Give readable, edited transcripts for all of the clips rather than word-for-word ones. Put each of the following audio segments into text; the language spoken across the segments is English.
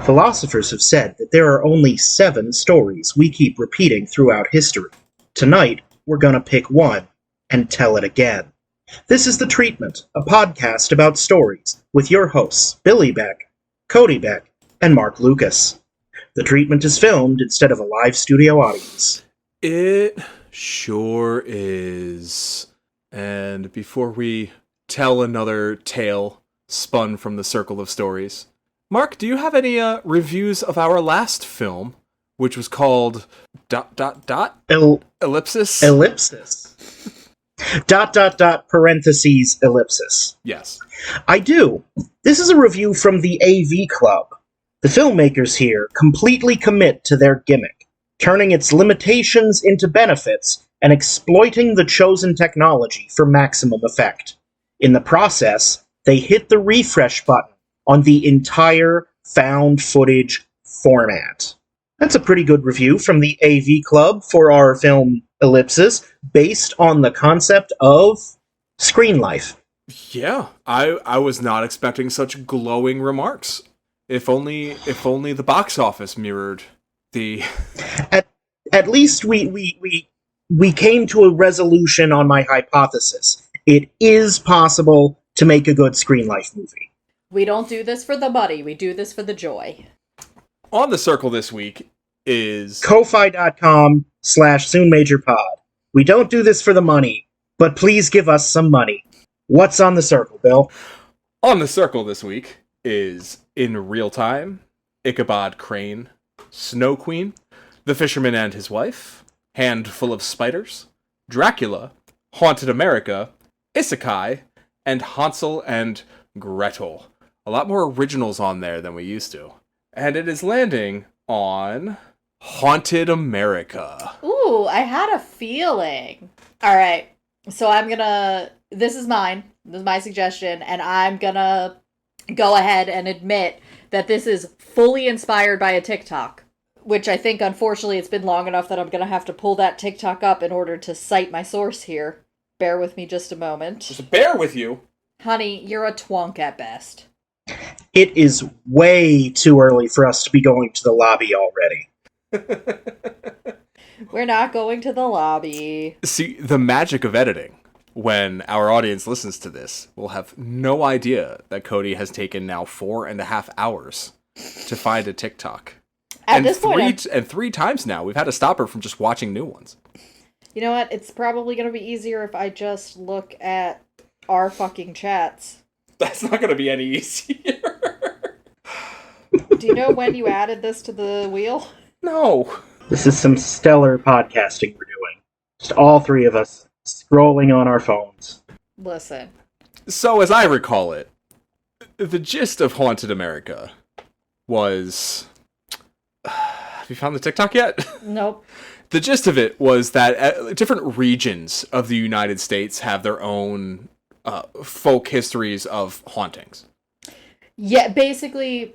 Philosophers have said that there are only 7 stories we keep repeating throughout history. Tonight, we're gonna pick one and tell it again. This is The Treatment, a podcast about stories, with your hosts Billy Beck, Cody Beck, and Mark Lucas. The Treatment is filmed instead of a live studio audience. It sure is. And before we tell another tale spun from the circle of stories, Mark, do you have any reviews of our last film, which was called ... ellipsis? Ellipsis. ... parentheses ellipsis. Yes. I do. This is a review from the AV Club. The filmmakers here completely commit to their gimmick, turning its limitations into benefits and exploiting the chosen technology for maximum effect. In the process, they hit the refresh button on the entire found footage format. That's a pretty good review from the AV Club for our film Ellipsis, based on the concept of screen life. Yeah, I was not expecting such glowing remarks. If only the box office mirrored the... At least we came to a resolution on my hypothesis. It is possible to make a good screen life movie. We don't do this for the money, we do this for the joy. On the circle this week is... Ko-fi.com/SoonMajorPod. We don't do this for the money, but please give us some money. What's on the circle, Bill? On the circle this week is In Real Time, Ichabod Crane, Snow Queen, The Fisherman and His Wife, Handful of Spiders, Dracula, Haunted America, Isekai, and Hansel and Gretel. A lot more originals on there than we used to. And it is landing on Haunted America. Ooh, I had a feeling. Alright, so this is mine. This is my suggestion, and I'm gonna go ahead and admit that this is fully inspired by a TikTok. Which I think, unfortunately, it's been long enough that I'm gonna have to pull that TikTok up in order to cite my source here. Bear with me just a moment. Just bear with you. Honey, you're a twunk at best. It is way too early for us to be going to the lobby already. We're not going to the lobby. See, the magic of editing, when our audience listens to this, will have no idea that Cody has taken now 4.5 hours to find a TikTok. At this point, and 3 times now, we've had to stop her from just watching new ones. You know what? It's probably going to be easier if I just look at our fucking chats. That's not going to be any easier. Do you know when you added this to the wheel? No. This is some stellar podcasting we're doing. Just all 3 of us scrolling on our phones. Listen. So, as I recall it, the gist of Haunted America was... Have you found the TikTok yet? Nope. The gist of it was that different regions of the United States have their own folk histories of hauntings. Yeah, basically,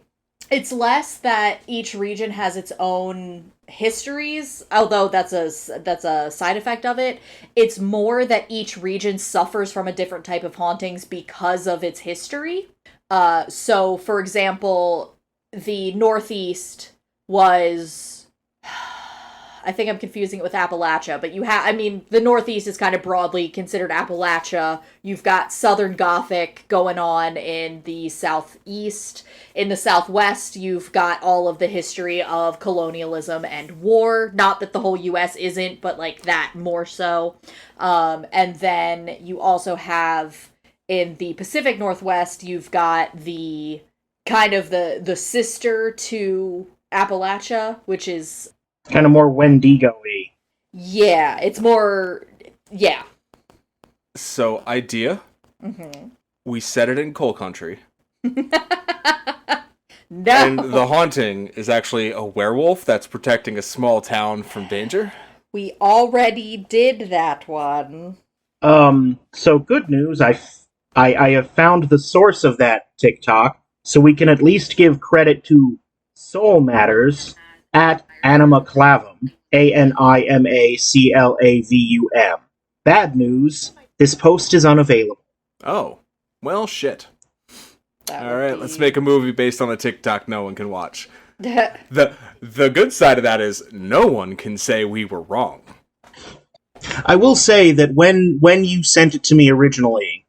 it's less that each region has its own histories, although that's a side effect of it. It's more that each region suffers from a different type of hauntings because of its history. So, for example, the Northeast was... I think I'm confusing it with Appalachia, but the Northeast is kind of broadly considered Appalachia. You've got Southern Gothic going on in the Southeast. In the Southwest, you've got all of the history of colonialism and war. Not that the whole U.S. isn't, but like that more so. And then you also have, in the Pacific Northwest, you've got the kind of the sister to Appalachia, which is... kind of more Wendigo-y. Yeah, it's more... Yeah. So, idea? Mm-hmm. We set it in coal country. No! And the haunting is actually a werewolf that's protecting a small town from danger? We already did that one. So good news, I have found the source of that TikTok, so we can at least give credit to Soul Matters at Animaclavum, ANIMACLAVUM. Bad news, this post is unavailable. Oh, well, shit. All right, let's make a movie based on a TikTok no one can watch. The good side of that is no one can say we were wrong. I will say that when you sent it to me originally,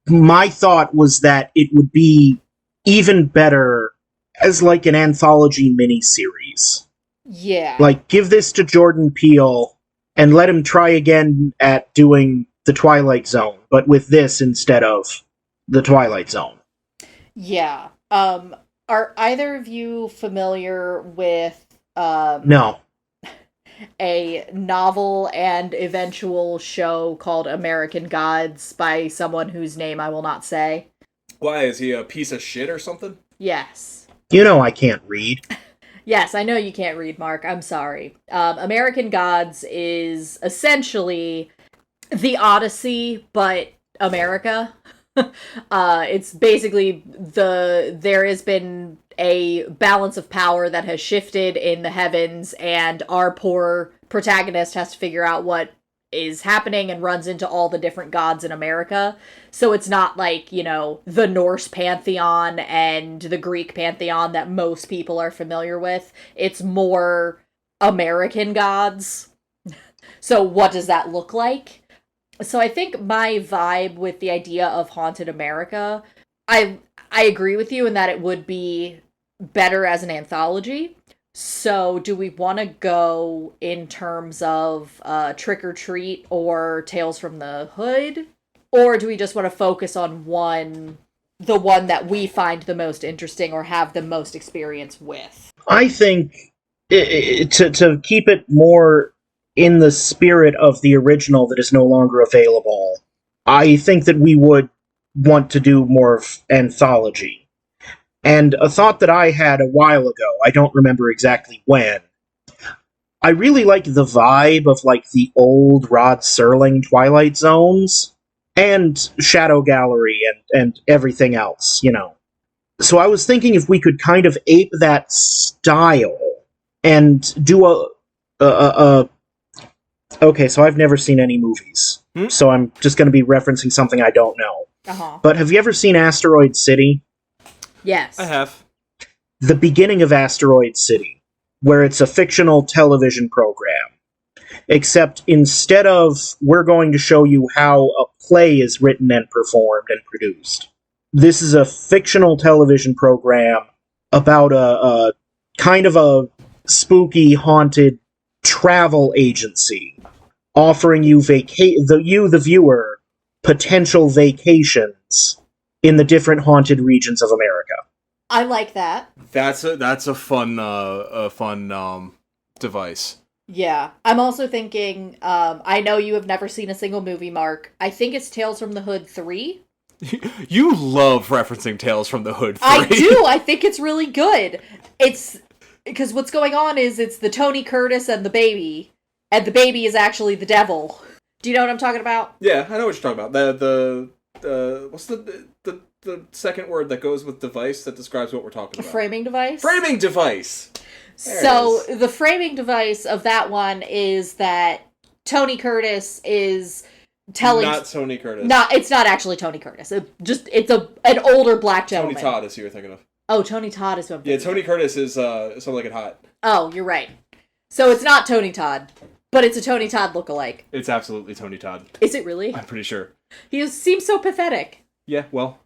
my thought was that it would be even better as like an anthology miniseries. Yeah. Like, give this to Jordan Peele and let him try again at doing The Twilight Zone, but with this instead of The Twilight Zone. Yeah. Are either of you familiar with No. a novel and eventual show called American Gods by someone whose name I will not say? Why, is he a piece of shit or something? Yes. You know I can't read. Yes, I know you can't read, Mark. I'm sorry. American Gods is essentially the Odyssey, but America. It's basically there has been a balance of power that has shifted in the heavens, and our poor protagonist has to figure out what is happening and runs into all the different gods in America. So it's not like, the Norse pantheon and the Greek pantheon that most people are familiar with. It's more American gods. So what does that look like? So I think my vibe with the idea of Haunted America, I agree with you in that it would be better as an anthology. So do we want to go in terms of Trick or Treat or Tales from the Hood? Or do we just want to focus on the one that we find the most interesting or have the most experience with? I think to keep it more in the spirit of the original that is no longer available, I think that we would want to do more anthology. And a thought that I had a while ago, I don't remember exactly when, I really like the vibe of like the old Rod Serling Twilight Zones and Shadow Gallery and everything else, So I was thinking if we could kind of ape that style and do okay, so I've never seen any movies, so I'm just going to be referencing something I don't know. Uh-huh. But have you ever seen Asteroid City? Yes. I have. The beginning of Asteroid City, where it's a fictional television program. Except instead of we're going to show you how a play is written and performed and produced, this is a fictional television program about a kind of a spooky, haunted travel agency offering you the viewer, potential vacations in the different haunted regions of America. I like that. That's a fun device. Yeah. I'm also thinking, I know you have never seen a single movie, Mark. I think it's Tales from the Hood 3. You love referencing Tales from the Hood 3. I do! I think it's really good. It's... Because what's going on is it's the Tony Curtis and the baby is actually the devil. Do you know what I'm talking about? Yeah, I know what you're talking about. The what's the second word that goes with device that describes what we're talking about? Framing device? Framing device! So, the framing device of that one is that Tony Curtis is telling... Not Tony Curtis. It's not actually Tony Curtis. It's an older black gentleman. Tony Todd is who you're thinking of. Oh, Tony Todd is what I'm thinking. Yeah, Tony Curtis is Something Like It Hot. Oh, you're right. So it's not Tony Todd, but it's a Tony Todd lookalike. It's absolutely Tony Todd. Is it really? I'm pretty sure. He seems so pathetic. Yeah, well.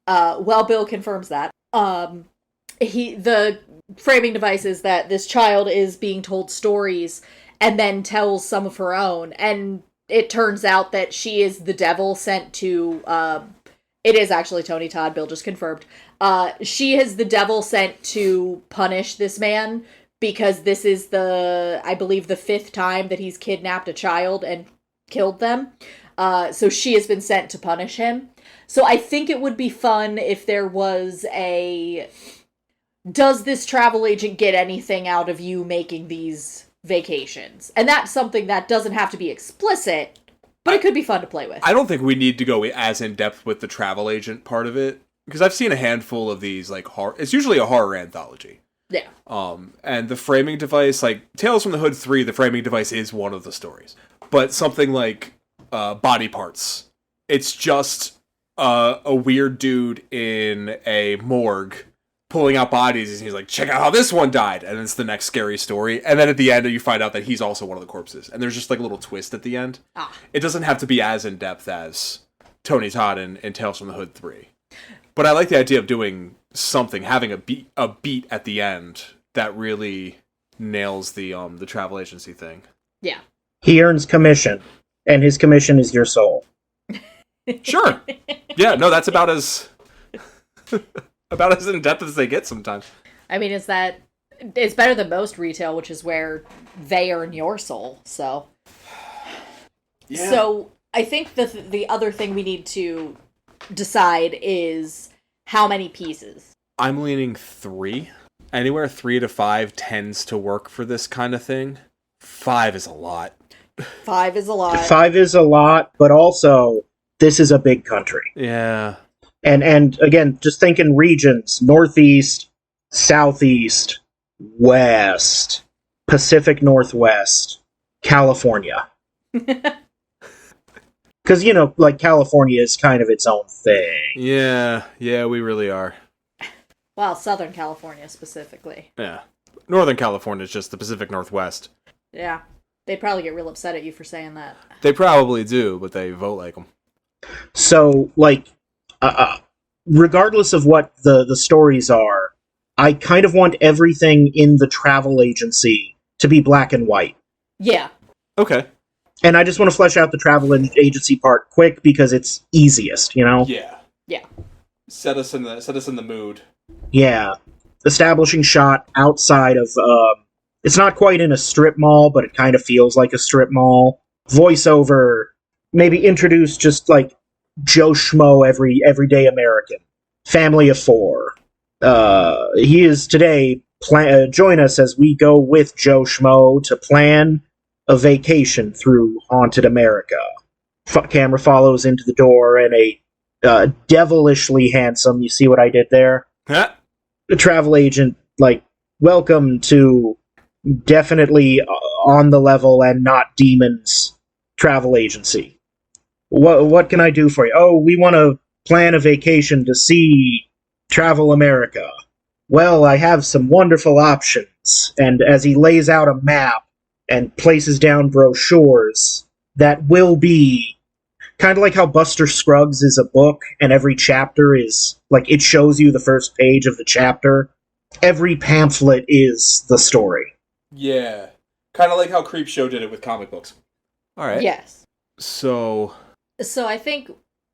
Bill confirms that. The framing device is that this child is being told stories and then tells some of her own, and it turns out that she is the devil sent to, it is actually Tony Todd, Bill just confirmed. She is the devil sent to punish this man because this is I believe the 5th time that he's kidnapped a child and killed them. So she has been sent to punish him. So I think it would be fun if there was does this travel agent get anything out of you making these vacations? And that's something that doesn't have to be explicit, but it could be fun to play with. I don't think we need to go as in-depth with the travel agent part of it, because I've seen a handful of these, like, it's usually a horror anthology. Yeah. And the framing device, like, Tales from the Hood 3, the framing device is one of the stories. But something like Body Parts, it's just a weird dude in a morgue pulling out bodies, and he's like, check out how this one died, and it's the next scary story, and then at the end you find out that he's also one of the corpses, and there's just like a little twist at the end. It doesn't have to be as in-depth as Tony Todd in Tales from the Hood 3. But I like the idea of doing something, having a beat at the end that really nails the travel agency thing. Yeah. He earns commission, and his commission is your soul. Sure. Yeah, no, that's about as in depth as they get sometimes. I mean, it's better than most retail, which is where they earn your soul. So, yeah. So I think the other thing we need to decide is how many pieces. I'm leaning 3. Anywhere 3 to 5 tends to work for this kind of thing. 5 is a lot. 5 is a lot. 5 is a lot, but also this is a big country. Yeah. And again, just thinking regions: Northeast, Southeast, West, Pacific Northwest, California. Because, like, California is kind of its own thing. Yeah, we really are. Well, Southern California specifically. Yeah. Northern California is just the Pacific Northwest. Yeah. They'd probably get real upset at you for saying that. They probably do, but they vote like them. So, like, regardless of what the stories are, I kind of want everything in the travel agency to be black and white. Yeah. Okay. And I just want to flesh out the travel agency part quick because it's easiest, Yeah. Yeah. Set us in the mood. Yeah. Establishing shot outside of, it's not quite in a strip mall, but it kind of feels like a strip mall. Voiceover, maybe introduce just like Joe Schmo, everyday American. Family of 4. He is today, join us as we go with Joe Schmo to plan a vacation through haunted America. Camera follows into the door, and a devilishly handsome, you see what I did there? Huh? The travel agent, like, welcome to definitely on the level and not demons travel agency. What can I do for you? Oh, we want to plan a vacation to see Travel America. Well, I have some wonderful options. And as he lays out a map and places down brochures that will be kind of like how Buster Scruggs is a book and every chapter is, like, it shows you the first page of the chapter. Every pamphlet is the story. Yeah. Kind of like how Creepshow did it with comic books. All right. Yes. So I think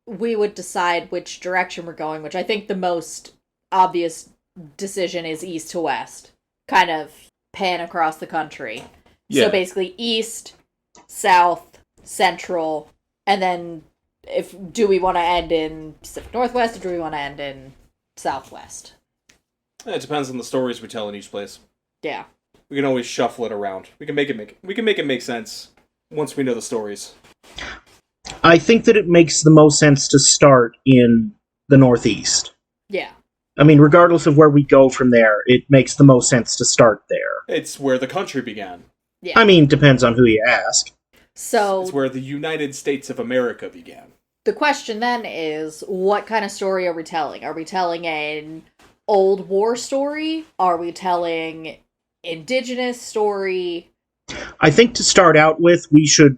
we would decide which direction we're going, which I think the most obvious decision is east to west. Kind of pan across the country. Yeah. So basically east, south, central, and then do we want to end in Pacific Northwest or do we want to end in Southwest? it depends on the stories we tell in each place. Yeah. We can always shuffle it around. We can make it make sense once we know the stories. I think that it makes the most sense to start in the Northeast. Yeah. I mean, regardless of where we go from there, it makes the most sense to start there. It's where the country began. Yeah. I mean, depends on who you ask. So it's where the United States of America began. The question then is, what kind of story are we telling? Are we telling an old war story? Are we telling indigenous story? I think to start out with, we should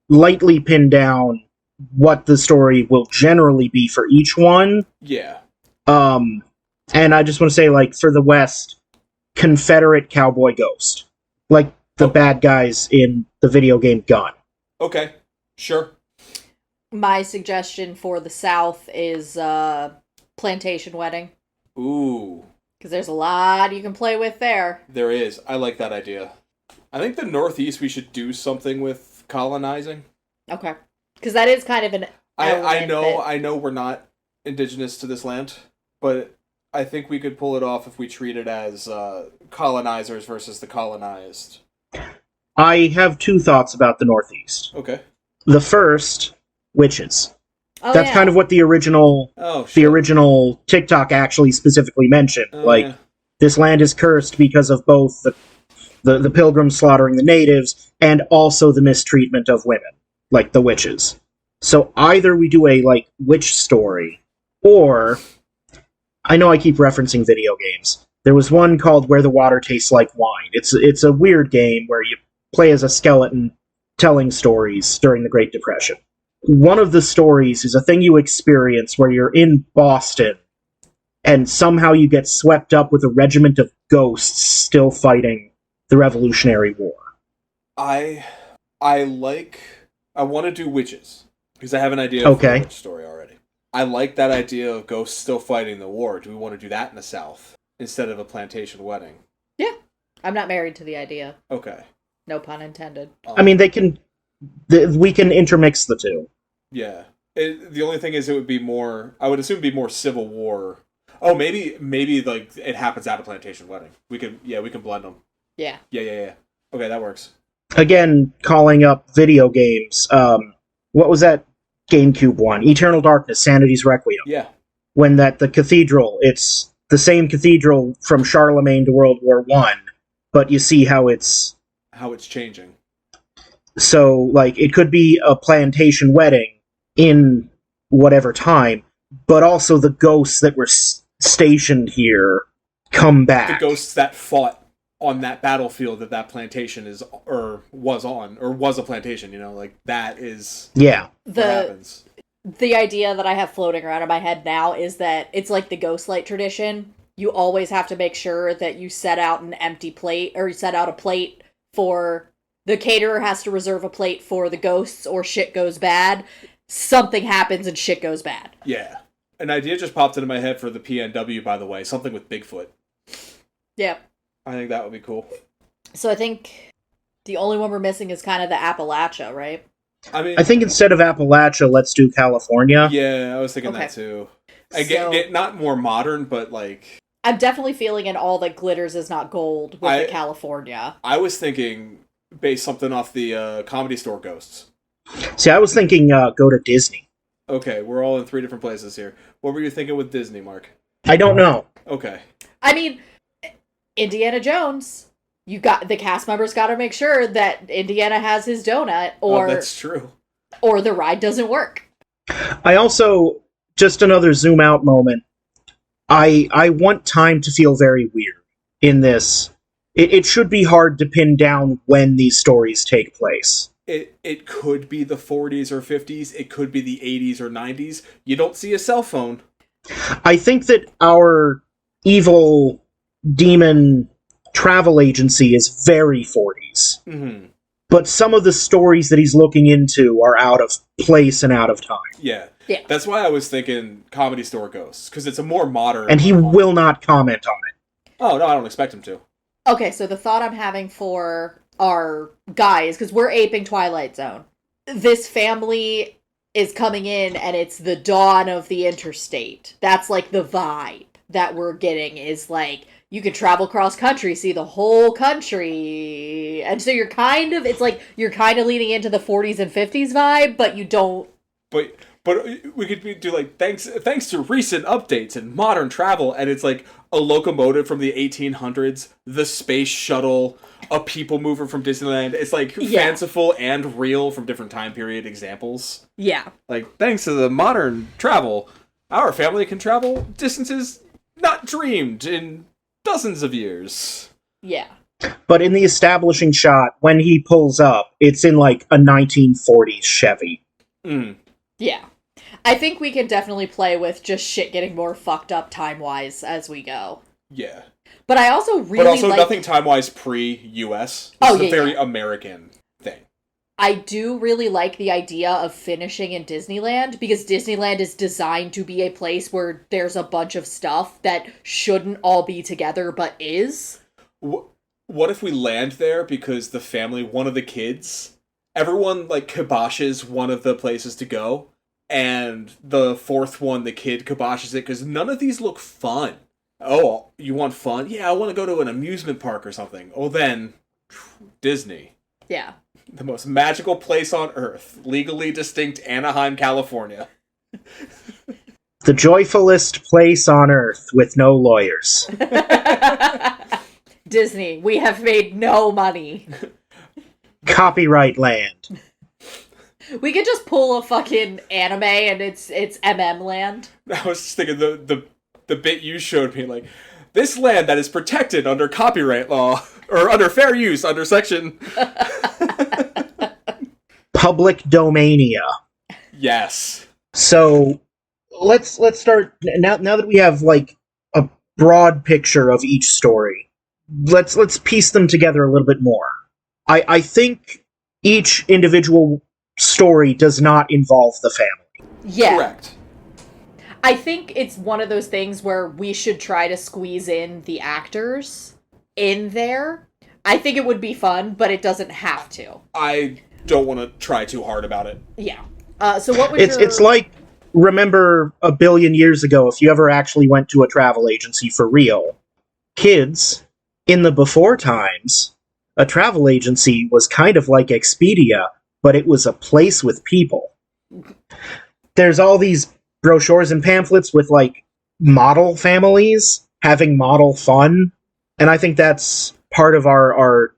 lightly pin down what the story will generally be for each one. Yeah. And I just want to say, like, for the West, Confederate cowboy ghost. Like the bad guys in the video game Gun. Okay. Sure. My suggestion for the South is plantation wedding. Ooh. Because there's a lot you can play with there. There is. I like that idea. I think the Northeast we should do something with colonizing. Okay. Because that is kind of an I know we're not indigenous to this land, but I think we could pull it off if we treat it as colonizers versus the colonized. I have 2 thoughts about the Northeast. Okay. The first, witches. Oh, That's kind of what the original TikTok actually specifically mentioned. This land is cursed because of both the pilgrims slaughtering the natives and also the mistreatment of women, like the witches. So either we do a, like, witch story, or... I know I keep referencing video games. There was one called Where the Water Tastes Like Wine. It's a weird game where you play as a skeleton telling stories during the Great Depression. One of the stories is a thing you experience where you're in Boston, and somehow you get swept up with a regiment of ghosts still fighting the Revolutionary War. I want to do witches because I have an idea for a witch story already. I like that idea of ghosts still fighting the war. Do we want to do that in the South instead of a plantation wedding? Yeah. I'm not married to the idea. Okay. No pun intended. I mean, we can intermix the two. Yeah. The only thing is it would be more, I would assume it'd be more Civil War. Oh, maybe like it happens at a plantation wedding. We can blend them. Yeah. Yeah. Okay, that works. Again, calling up video games. What was that GameCube one? Eternal Darkness, Sanity's Requiem. Yeah. When the cathedral, it's the same cathedral from Charlemagne to World War One, but you see how it's changing. So, like, it could be a plantation wedding in whatever time, but also the ghosts that were stationed here come back. The ghosts that fought on that battlefield that plantation is, or was a plantation, like, that is what happens. The idea that I have floating around in my head now is that it's like the Ghostlight tradition. You always have to make sure that you set out an empty plate, or you set out a plate for... The caterer has to reserve a plate for the ghosts, or shit goes bad. Something happens and shit goes bad. Yeah. An idea just popped into my head for the PNW, by the way. Something with Bigfoot. Yeah. I think that would be cool. So I think the only one we're missing is kind of the Appalachia, right? I think instead of Appalachia, let's do California. Yeah, I was thinking that too. Again, not more modern, but like... I'm definitely feeling in all that glitters is not gold with the California. I was thinking base something off the Comedy Store ghosts. See, I was thinking go to Disney. Okay, we're all in 3 different places here. What were you thinking with Disney, Mark? I don't know. Okay. I mean, Indiana Jones. The cast members got to make sure that Indiana has his donut, or that's true. Or the ride doesn't work. I also, just another zoom out moment. I want time to feel very weird in this. It should be hard to pin down when these stories take place. It could be the 40s or 50s. It could be the 80s or 90s. You don't see a cell phone. I think that our evil demon travel agency is very 40s. Mm-hmm. But some of the stories that he's looking into are out of place and out of time. Yeah. That's why I was thinking Comedy Store Ghosts, because it's a more modern... And he will not comment on it. Oh, no, I don't expect him to. Okay, so the thought I'm having for our guys, because we're aping Twilight Zone. This family is coming in, and it's the dawn of the interstate. That's, like, the vibe that we're getting, is, like, you can travel cross country, see the whole country. And so you're kind of leaning into the 40s and 50s vibe, but you don't... But we could do, like, thanks to recent updates and modern travel, and it's like a locomotive from the 1800s, the space shuttle, a people mover from Disneyland. It's like fanciful and real from different time period examples. Yeah. Like, thanks to the modern travel, our family can travel distances not dreamed in dozens of years. Yeah. But in the establishing shot, when he pulls up, it's in, like, a 1940s Chevy. Mm. Yeah. I think we can definitely play with just shit getting more fucked up time-wise as we go. Yeah. But I also really But also nothing time-wise pre-US. This is a very American thing. I do really like the idea of finishing in Disneyland, because Disneyland is designed to be a place where there's a bunch of stuff that shouldn't all be together, but is. What if we land there because the family, one of the kids, everyone, like, kiboshes one of the places to go, and the fourth one, the kid kiboshes it, because none of these look fun. Oh, you want fun? Yeah, I want to go to an amusement park or something. Oh, then, Disney. Yeah. The most magical place on Earth. Legally distinct Anaheim, California. The joyfulest place on Earth with no lawyers. Disney, we have made no money. Copyright land. We could just pull a fucking anime and it's MM land. I was just thinking the bit you showed me, like, this land that is protected under copyright law, or under fair use, under section... Public domania. Yes. So, let's start, now that we have, like, a broad picture of each story, let's piece them together a little bit more. I think each individual story does not involve the family. Yeah. Correct. I think it's one of those things where we should try to squeeze in the actors in there. I think it would be fun, but it doesn't have to. I don't want to try too hard about it. Yeah. So what would It's like, remember a billion years ago, if you ever actually went to a travel agency for real. Kids, in the before times, a travel agency was kind of like Expedia, but it was a place with people. There's all these brochures and pamphlets with, like, model families having model fun, and I think that's part of our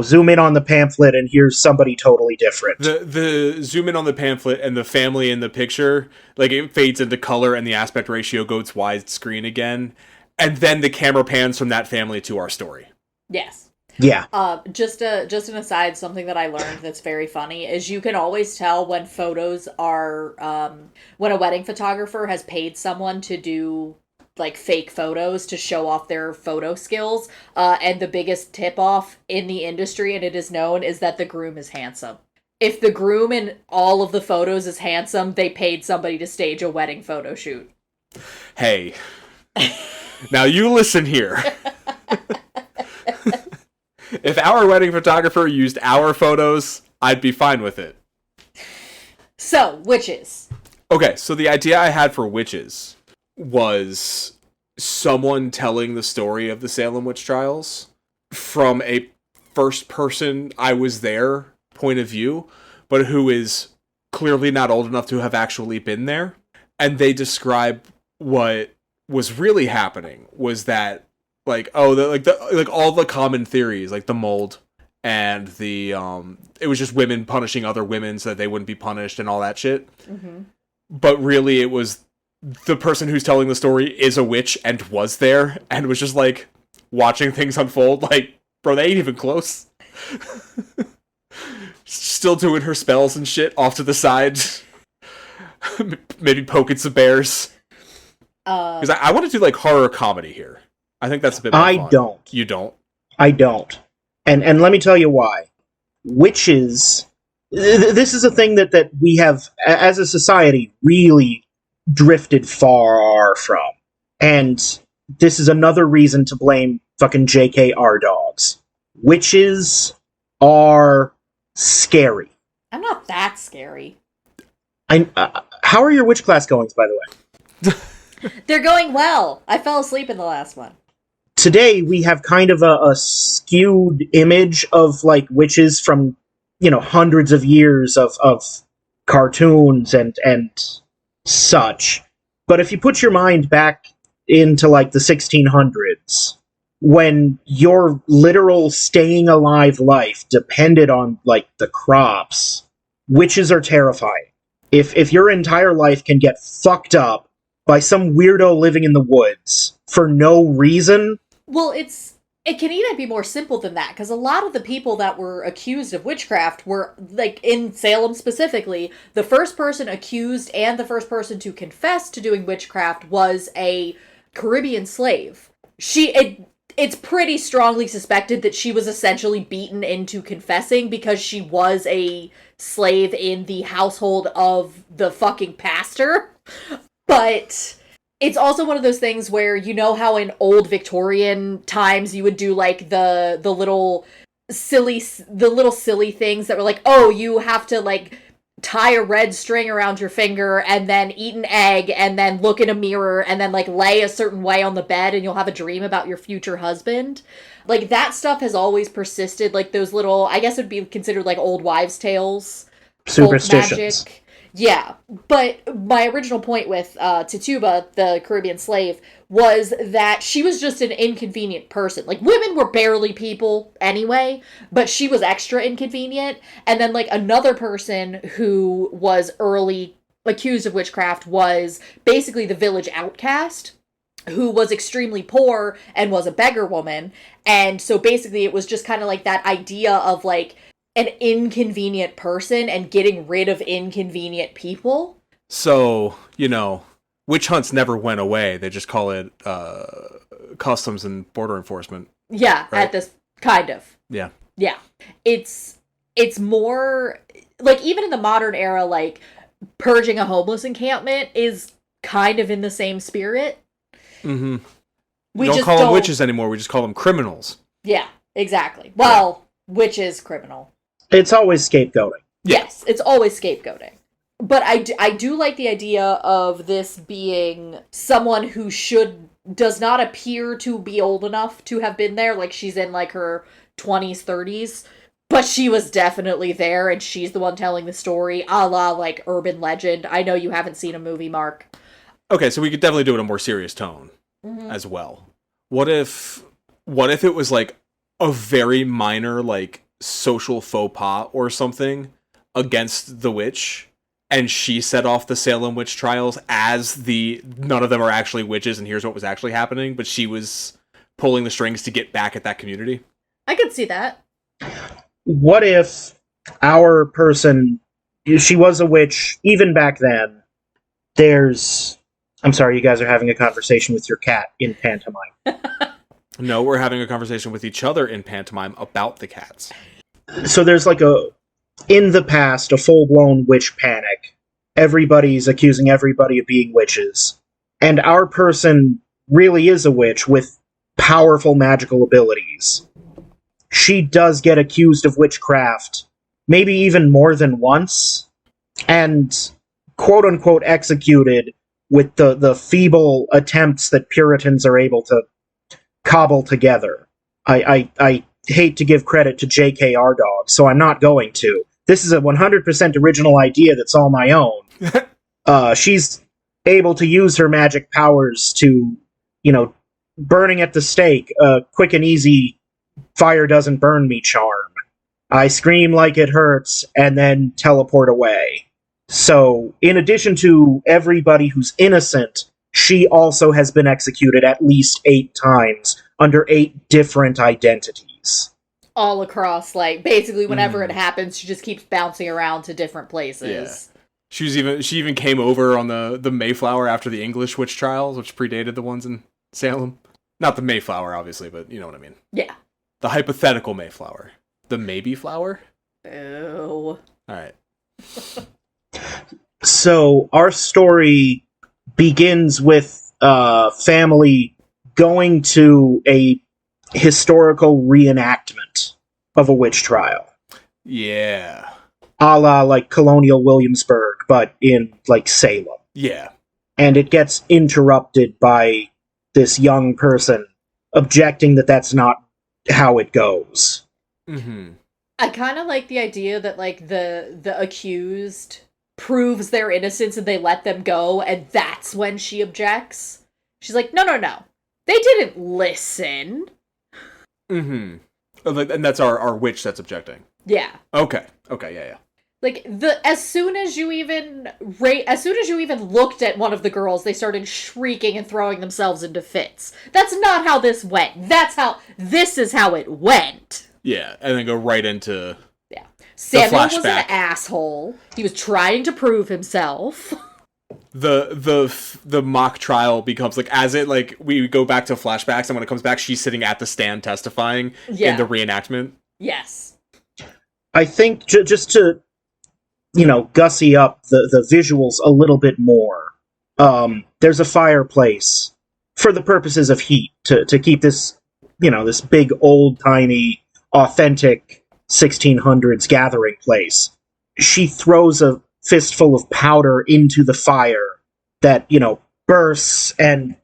zoom in on the pamphlet and here's somebody totally different. The zoom in on the pamphlet and the family in the picture, like, it fades into color and the aspect ratio goes widescreen again, and then the camera pans from that family to our story. Yes. Yeah. Just an aside, something that I learned that's very funny is you can always tell when photos are, when a wedding photographer has paid someone to do, like, fake photos to show off their photo skills, and the biggest tip-off in the industry, and it is known, is that the groom is handsome. If the groom in all of the photos is handsome, they paid somebody to stage a wedding photo shoot. Hey. Now you listen here. If our wedding photographer used our photos, I'd be fine with it. So, witches. Okay, so the idea I had for witches was someone telling the story of the Salem witch trials from a first person I was there point of view, but who is clearly not old enough to have actually been there. And they describe what was really happening was that, like, all the common theories, like the mold and the it was just women punishing other women so that they wouldn't be punished and all that shit. Mm-hmm. But really it was the person who's telling the story is a witch and was there and was just, like, watching things unfold. Like, bro, they ain't even close. Still doing her spells and shit off to the side. Maybe poking some bears. Because I want to do, like, horror comedy here. I think that's a bit more fun. Don't. You don't? I don't. And let me tell you why. Witches... This is a thing that we have, as a society, really drifted far from. And this is another reason to blame fucking JKR dogs. Witches are scary. I'm not that scary. How are your witch class goings, by the way? They're going well. I fell asleep in the last one. Today, we have kind of a skewed image of, like, witches from, hundreds of years of cartoons and such. But if you put your mind back into, like, the 1600s, when your literal staying alive life depended on, like, the crops, witches are terrifying. If your entire life can get fucked up by some weirdo living in the woods for no reason... Well, it can even be more simple than that, because a lot of the people that were accused of witchcraft were, like, in Salem specifically, the first person accused and the first person to confess to doing witchcraft was a Caribbean slave. It's pretty strongly suspected that she was essentially beaten into confessing because she was a slave in the household of the fucking pastor. But... it's also one of those things where, you know how in old Victorian times you would do, like, the little silly things that were like, oh, you have to, like, tie a red string around your finger and then eat an egg and then look in a mirror and then, like, lay a certain way on the bed and you'll have a dream about your future husband. Like, that stuff has always persisted. Like, those little, I guess it would be considered, like, old wives' tales. Superstitions. Magic. Yeah, but my original point with Tituba, the Caribbean slave, was that she was just an inconvenient person. Like, women were barely people anyway, but she was extra inconvenient. And then, like, another person who was early accused of witchcraft was basically the village outcast, who was extremely poor and was a beggar woman. And so basically it was just kind of like that idea of, like, an inconvenient person and getting rid of inconvenient people. So, witch hunts never went away. They just call it customs and border enforcement. Yeah, right? at this kind of. Yeah. Yeah. It's more like, even in the modern era, like, purging a homeless encampment is kind of in the same spirit. Mm-hmm. We don't just call them witches anymore. We just call them criminals. Yeah, exactly. Well, witches, criminal. It's always scapegoating. Yes, it's always scapegoating. But I do like the idea of this being someone who does not appear to be old enough to have been there. Like, she's in, like, her 20s, 30s. But she was definitely there, and she's the one telling the story, a la, like, urban legend. I know you haven't seen a movie, Mark. Okay, so we could definitely do it in a more serious tone as well. What if it was, like, a very minor, like, social faux pas or something against the witch, and she set off the Salem witch trials as none of them are actually witches, and here's what was actually happening, but she was pulling the strings to get back at that community? I could see that. What if our person, she was a witch even back then? I'm sorry, you guys are having a conversation with your cat in pantomime. No, we're having a conversation with each other in pantomime about the cats. So there's like in the past, a full-blown witch panic. Everybody's accusing everybody of being witches. And our person really is a witch with powerful magical abilities. She does get accused of witchcraft, maybe even more than once, and quote-unquote executed with the feeble attempts that Puritans are able to cobble together. I hate to give credit to J.K.R. Dog, so I'm not going to. This is a 100% original idea that's all my own. She's able to use her magic powers to, burning at the stake, quick and easy, fire doesn't burn me charm. I scream like it hurts, and then teleport away. So, in addition to everybody who's innocent, she also has been executed at least 8 times under 8 different identities. All across, like, basically whenever it happens, she just keeps bouncing around to different places. Yeah. She even came over on the Mayflower after the English witch trials, which predated the ones in Salem. Not the Mayflower, obviously, but you know what I mean. Yeah. The hypothetical Mayflower. The maybe flower? Ew. Alright. So, our story begins with family going to a historical reenactment of a witch trial. Yeah. A la, like, colonial Williamsburg, but in, like, Salem. Yeah. And it gets interrupted by this young person objecting that that's not how it goes. Mm-hmm. I kind of like the idea that, like, the accused proves their innocence and they let them go, and that's when she objects. She's like, no. They didn't listen. Mm-hmm. And that's our witch that's objecting. Yeah. Okay, yeah. Like, as soon as you even looked at one of the girls, they started shrieking and throwing themselves into fits. That's not how this went. This is how it went. Yeah, and then go right into Samuel was an asshole. He was trying to prove himself. The mock trial becomes, like, as it, like, we go back to flashbacks, and when it comes back, she's sitting at the stand testifying in the reenactment. Yes. I think just to, gussy up the visuals a little bit more, there's a fireplace for the purposes of heat, to keep this, this big, old-timey, authentic 1600s gathering place. She throws a fistful of powder into the fire that, bursts, and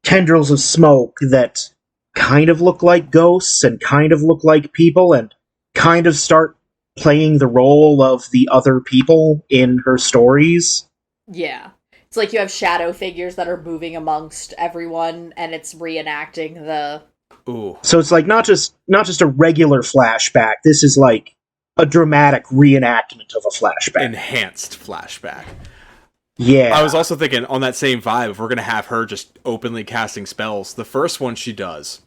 tendrils of smoke that kind of look like ghosts and kind of look like people and kind of start playing the role of the other people in her stories. Yeah. It's like you have shadow figures that are moving amongst everyone, and it's reenacting the... Ooh. So it's like not just a regular flashback. This is like a dramatic reenactment of a flashback. Enhanced flashback. Yeah. I was also thinking, on that same vibe, if we're going to have her just openly casting spells, the first one she does,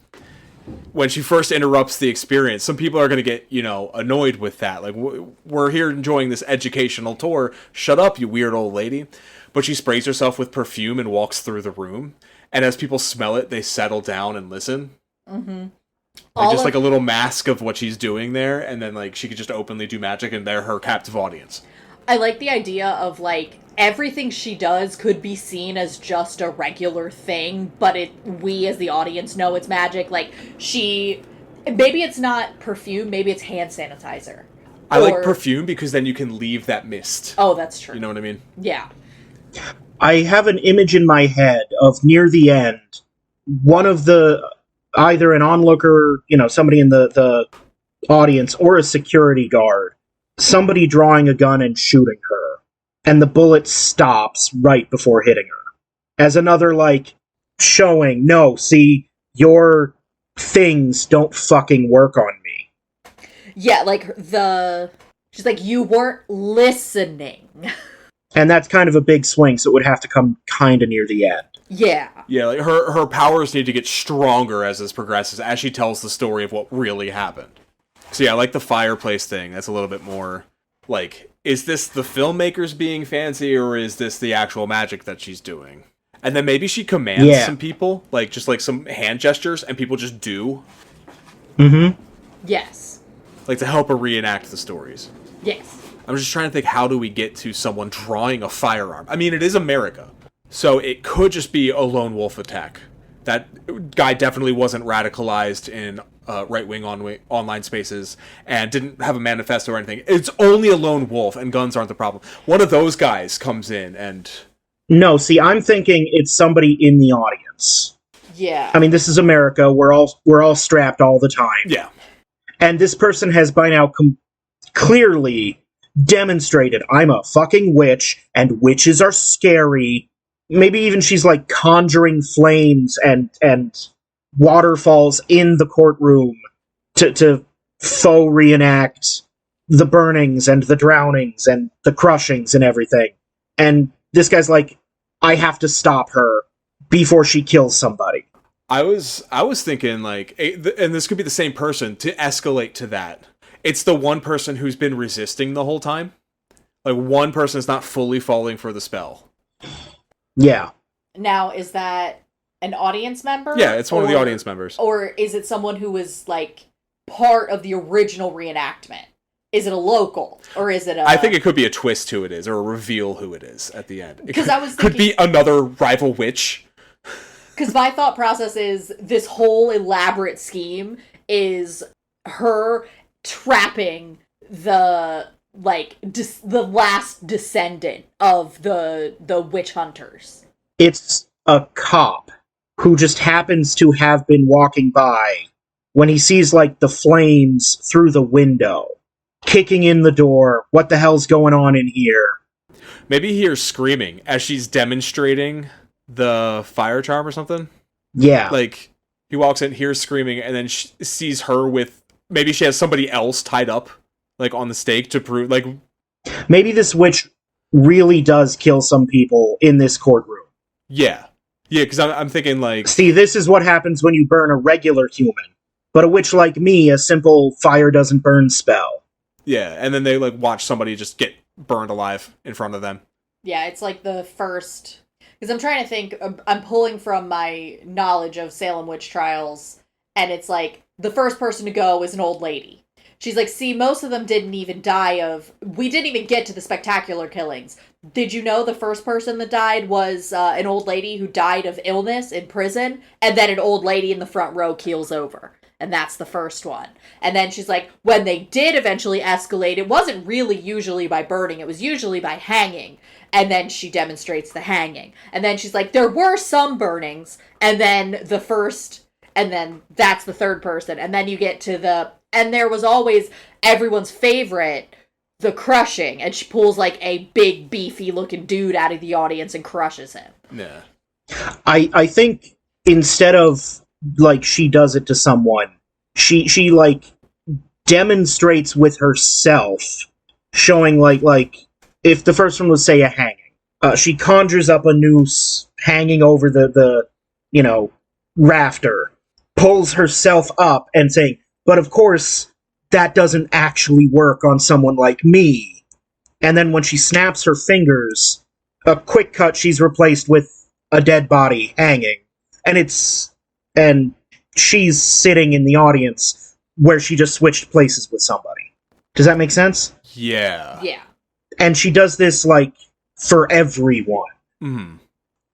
when she first interrupts the experience, some people are going to get, annoyed with that. Like, we're here enjoying this educational tour. Shut up, you weird old lady. But she sprays herself with perfume and walks through the room. And as people smell it, they settle down and listen. Mm-hmm. Like a little mask of what she's doing there. And then, like, she could just openly do magic and they're her captive audience. I like the idea of, like, everything she does could be seen as just a regular thing, but we as the audience know it's magic. Like, maybe it's not perfume, maybe it's hand sanitizer. I like perfume because then you can leave that mist. Oh, that's true. You know what I mean? Yeah. I have an image in my head of near the end, one of either an onlooker, somebody in the audience, or a security guard, somebody drawing a gun and shooting her, and the bullet stops right before hitting her. As another, like, showing, no, see, your things don't fucking work on me. Yeah, like, she's like, you weren't listening. And that's kind of a big swing, so it would have to come kind of near the end. Yeah. Yeah, like her powers need to get stronger as this progresses, as she tells the story of what really happened. So yeah, I like the fireplace thing. That's a little bit more, like, is this the filmmakers being fancy, or is this the actual magic that she's doing? And then maybe she commands some people, like, just like some hand gestures, and people just do. Mm-hmm. Yes. Like, to help her reenact the stories. Yes. I'm just trying to think, how do we get to someone drawing a firearm? I mean, it is America, so it could just be a lone wolf attack. That guy definitely wasn't radicalized in right-wing online spaces and didn't have a manifesto or anything. It's only a lone wolf, and guns aren't the problem. One of those guys comes in and... No, see, I'm thinking it's somebody in the audience. Yeah. I mean, this is America. We're all strapped all the time. Yeah. And this person has by now clearly demonstrated, I'm a fucking witch, and witches are scary. Maybe even she's, like, conjuring flames and waterfalls in the courtroom to faux reenact the burnings and the drownings and the crushings and everything. And this guy's like, I have to stop her before she kills somebody. I was thinking, like, and this could be the same person, to escalate to that. It's the one person who's been resisting the whole time. Like, one person is not fully falling for the spell. Yeah. Now, is that an audience member? Yeah, it's one of the audience members. Or is it someone who was, like, part of the original reenactment? Is it a local? Or is it a... I think it could be a twist who it is, or a reveal who it is at the end. Because I was thinking... Could be another rival witch. Because my thought process is, this whole elaborate scheme is her trapping the, like, the last descendant of the witch hunters. It's a cop who just happens to have been walking by when he sees, like, the flames through the window, kicking in the door. What the hell's going on in here? Maybe he hears screaming as she's demonstrating the fire charm or something. Yeah. Like, he walks in, hears screaming, and then sees her with... Maybe she has somebody else tied up, like, on the stake to prove... Like, maybe this witch really does kill some people in this courtroom. Yeah. Yeah, because I'm thinking, like... See, this is what happens when you burn a regular human. But a witch like me, a simple fire doesn't burn spell. Yeah, and then they, like, watch somebody just get burned alive in front of them. Yeah, it's like the first... Because I'm trying to think... I'm pulling from my knowledge of Salem witch trials, and it's like, the first person to go is an old lady. She's like, see, most of them didn't even die of... We didn't even get to the spectacular killings. Did you know the first person that died was an old lady who died of illness in prison, and then an old lady in the front row keels over? And that's the first one. And then she's like, when they did eventually escalate, it wasn't really usually by burning, it was usually by hanging. And then she demonstrates the hanging. And then she's like, there were some burnings, and then the first... And then that's the third person. And then you get to the And there was always everyone's favorite, the crushing, and she pulls like a big beefy looking dude out of the audience and crushes him. Yeah. I think instead of like she does it to someone, she like demonstrates with herself, showing like if the first one was say a hanging, she conjures up a noose hanging over the rafter, pulls herself up and saying, but of course that doesn't actually work on someone like me. And then when she snaps her fingers, a quick cut, she's replaced with a dead body hanging. And she's sitting in the audience where she just switched places with somebody. Does that make sense? Yeah. Yeah. And she does this, like, for everyone. Mm-hmm.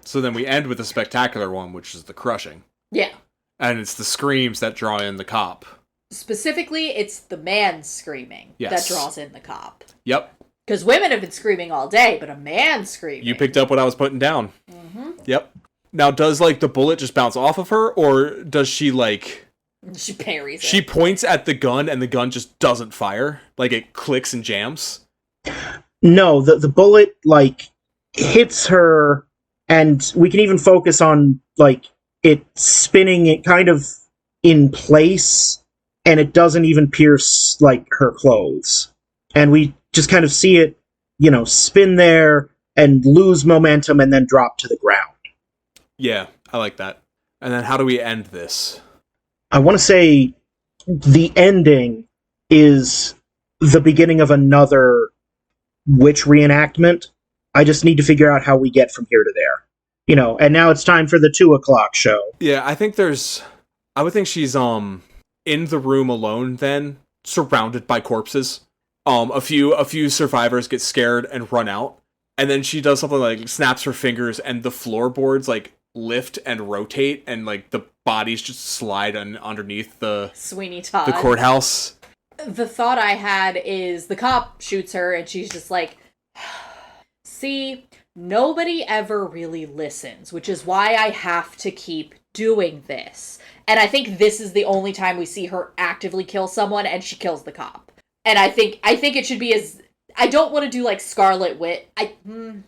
So then we end with a spectacular one, which is the crushing. Yeah. And it's the screams that draw in the cop. Specifically, it's the man screaming that draws in the cop. Yep. Because women have been screaming all day, but a man screaming. You picked up what I was putting down. Mm-hmm. Yep. Now, does, like, the bullet just bounce off of her, or does she, like... She parries it. She points at the gun, and the gun just doesn't fire? Like, it clicks and jams? No, the bullet, like, hits her, and we can even focus on, like, it spinning it kind of in place, and it doesn't even pierce, like, her clothes. And we just kind of see it, spin there, and lose momentum, and then drop to the ground. Yeah, I like that. And then how do we end this? I want to say the ending is the beginning of another witch reenactment. I just need to figure out how we get from here to there. And now it's time for the 2:00 show. Yeah, I would think she's in the room alone then, surrounded by corpses. A few survivors get scared and run out. And then she does something like snaps her fingers and the floorboards like lift and rotate and like the bodies just slide underneath the Sweeney Todd. the courthouse. The thought I had is the cop shoots her and she's just like, see, nobody ever really listens, which is why I have to keep doing this. And I think this is the only time we see her actively kill someone, and she kills the cop. And I think it should be as... I don't want to do like Scarlet Witch. I'm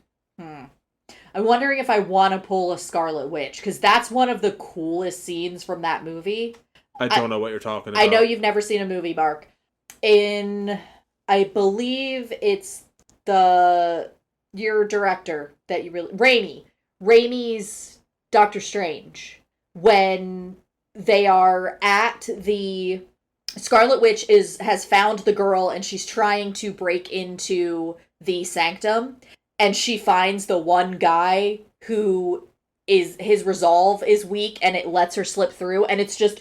wondering if I want to pull a Scarlet Witch, because that's one of the coolest scenes from that movie. I don't know what you're talking about. I know you've never seen a movie, Mark. I believe it's your director that you really... Raimi's Doctor Strange. When they are at the... Scarlet Witch has found the girl and she's trying to break into the sanctum, and she finds the one guy who his resolve is weak and it lets her slip through, and it's just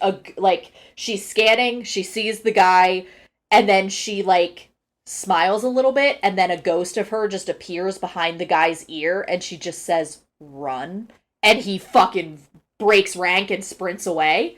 she's scanning, she sees the guy, and then she like smiles a little bit, and then a ghost of her just appears behind the guy's ear and she just says run, and he fucking breaks rank and sprints away.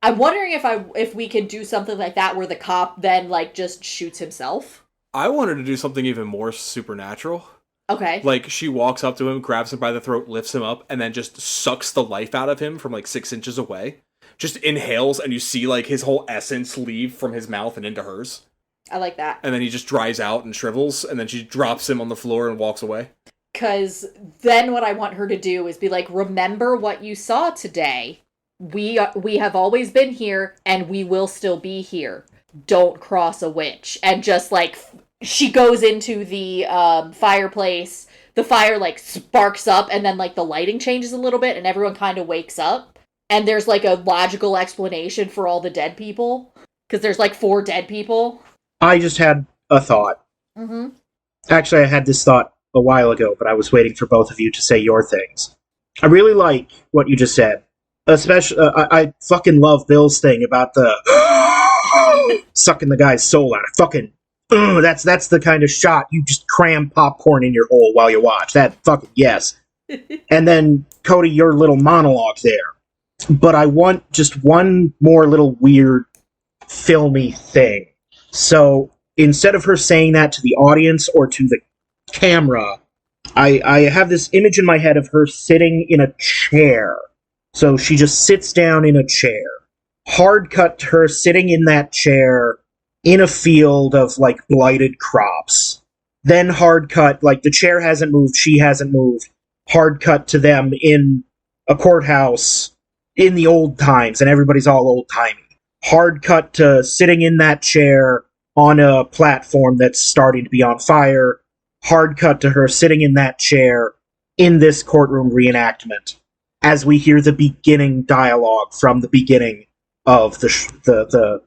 I'm wondering if we can do something like that where the cop then like just shoots himself. I wanted to do something even more supernatural. Okay. Like she walks up to him, grabs him by the throat, lifts him up, and then just sucks the life out of him from like 6 inches away. Just inhales, and you see like his whole essence leave from his mouth and into hers. I like that. And then he just dries out and shrivels, and then she drops him on the floor and walks away. Because then what I want her to do is be like, remember what you saw today. We have always been here, and we will still be here. Don't cross a witch. And just, like, she goes into the fireplace. The fire, like, sparks up, and then, like, the lighting changes a little bit, and everyone kind of wakes up. And there's, like, a logical explanation for all the dead people. Because there's, like, 4 dead people. I just had a thought. Mm-hmm. Actually, I had this thought a while ago, but I was waiting for both of you to say your things. I really like what you just said. Especially, I fucking love Bill's thing about the sucking the guy's soul out. Fucking, that's the kind of shot you just cram popcorn in your hole while you watch. That fucking yes. And then Cody, your little monologue there. But I want just one more little weird, filmy thing. So instead of her saying that to the audience or to the camera, I have this image in my head of her sitting in a chair. So she just sits down in a chair, hard cut to her sitting in that chair in a field of like blighted crops. Then hard cut, like the chair hasn't moved, she hasn't moved. Hard cut to them in a courthouse in the old times, and everybody's all old timey. Hard cut to sitting in that chair on a platform that's starting to be on fire. Hard cut to her sitting in that chair in this courtroom reenactment as we hear the beginning dialogue from the beginning of the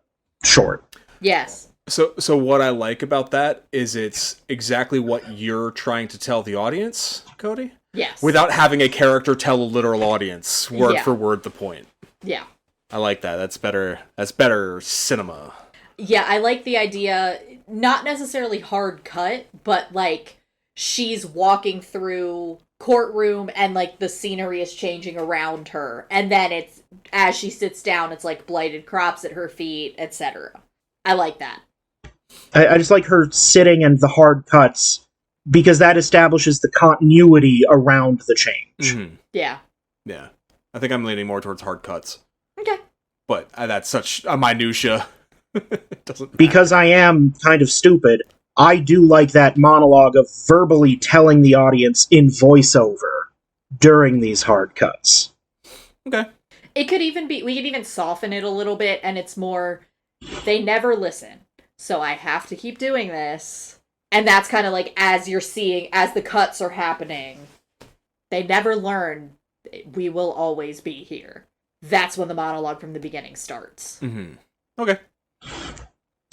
short. Yes. So what I like about that is it's exactly what you're trying to tell the audience, Cody. Yes. Without having a character tell a literal audience word for word the point. Yeah. I like that. That's better. That's better cinema. Yeah, I like the idea, not necessarily hard cut, but like she's walking through courtroom and like the scenery is changing around her, and then it's as she sits down, it's like blighted crops at her feet, etc. I like that. I just like her sitting and the hard cuts because that establishes the continuity around the change. Mm-hmm. Yeah. Yeah. I think I'm leaning more towards hard cuts. Okay. But that's such a minutia. It doesn't matter. Because I am kind of stupid, I do like that monologue of verbally telling the audience in voiceover during these hard cuts. Okay. It could even be, we could even soften it a little bit, and it's more, they never listen, so I have to keep doing this. And that's kind of like, as you're seeing, as the cuts are happening, they never learn, we will always be here. That's when the monologue from the beginning starts. Mm-hmm. Okay.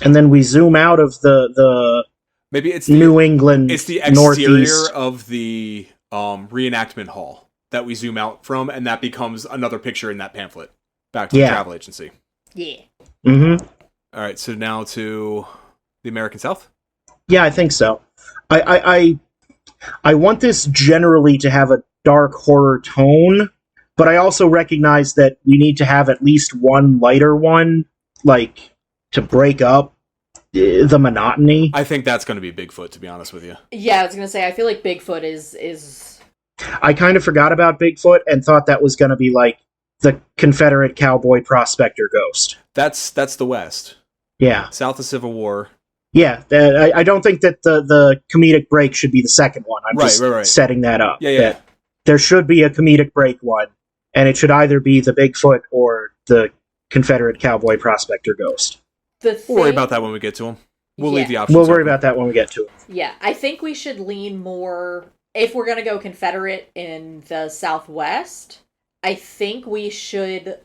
And then we zoom out of the maybe it's New England, it's the exterior Northeast of the reenactment hall that we zoom out from, and that becomes another picture in that pamphlet. Back to the travel agency. Yeah. Mm-hmm. All right, so now to the American South? Yeah, I think so. I want this generally to have a dark horror tone, but I also recognize that we need to have at least one lighter one, like, to break up the monotony. I think that's going to be Bigfoot, to be honest with you. Yeah, I was going to say, I feel like Bigfoot is... I kind of forgot about Bigfoot and thought that was going to be, like, the Confederate cowboy prospector ghost. That's the West. Yeah. South of Civil War. Yeah, I don't think that the comedic break should be the second one. I'm just setting that up. Yeah. There should be a comedic break one, and it should either be the Bigfoot or the Confederate cowboy prospector ghost. We'll worry about that when we get to them. We'll leave the options We'll worry about that when we get to it. Yeah, I think we should lean more... If we're going to go Confederate in the Southwest, I think we should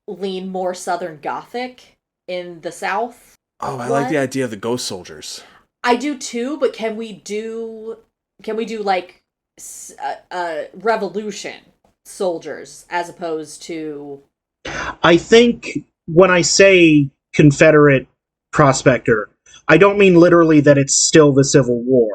lean more Southern Gothic in the South. Oh, I like the idea of the ghost soldiers. I do too, but can we do like Revolution soldiers as opposed to... I think when I say Confederate prospector, I don't mean literally that it's still the Civil War.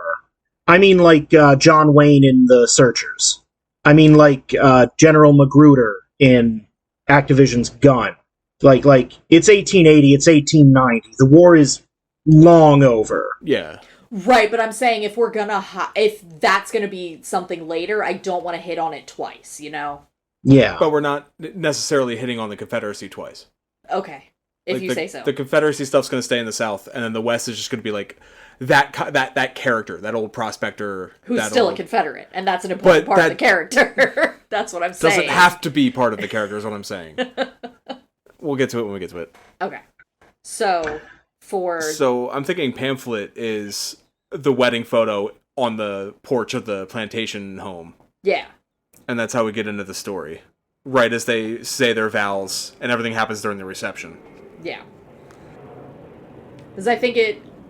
I mean like John Wayne in The Searchers. I mean like General Magruder in Activision's Gun. Like it's 1880, it's 1890. The war is long over. Yeah. Right, but I'm saying if we're gonna if that's gonna be something later, I don't want to hit on it twice, you know? Yeah. But we're not necessarily hitting on the Confederacy twice. Okay. If you say so. The Confederacy stuff's going to stay in the South, and then the West is just going to be like that character, that old prospector. Who's still a Confederate, and that's an important part of the character. That's what I'm saying. Doesn't have to be part of the character is what I'm saying. We'll get to it when we get to it. Okay. So I'm thinking pamphlet is the wedding photo on the porch of the plantation home. Yeah. And that's how we get into the story. Right as they say their vows, and everything happens during the reception. Yeah. Because I think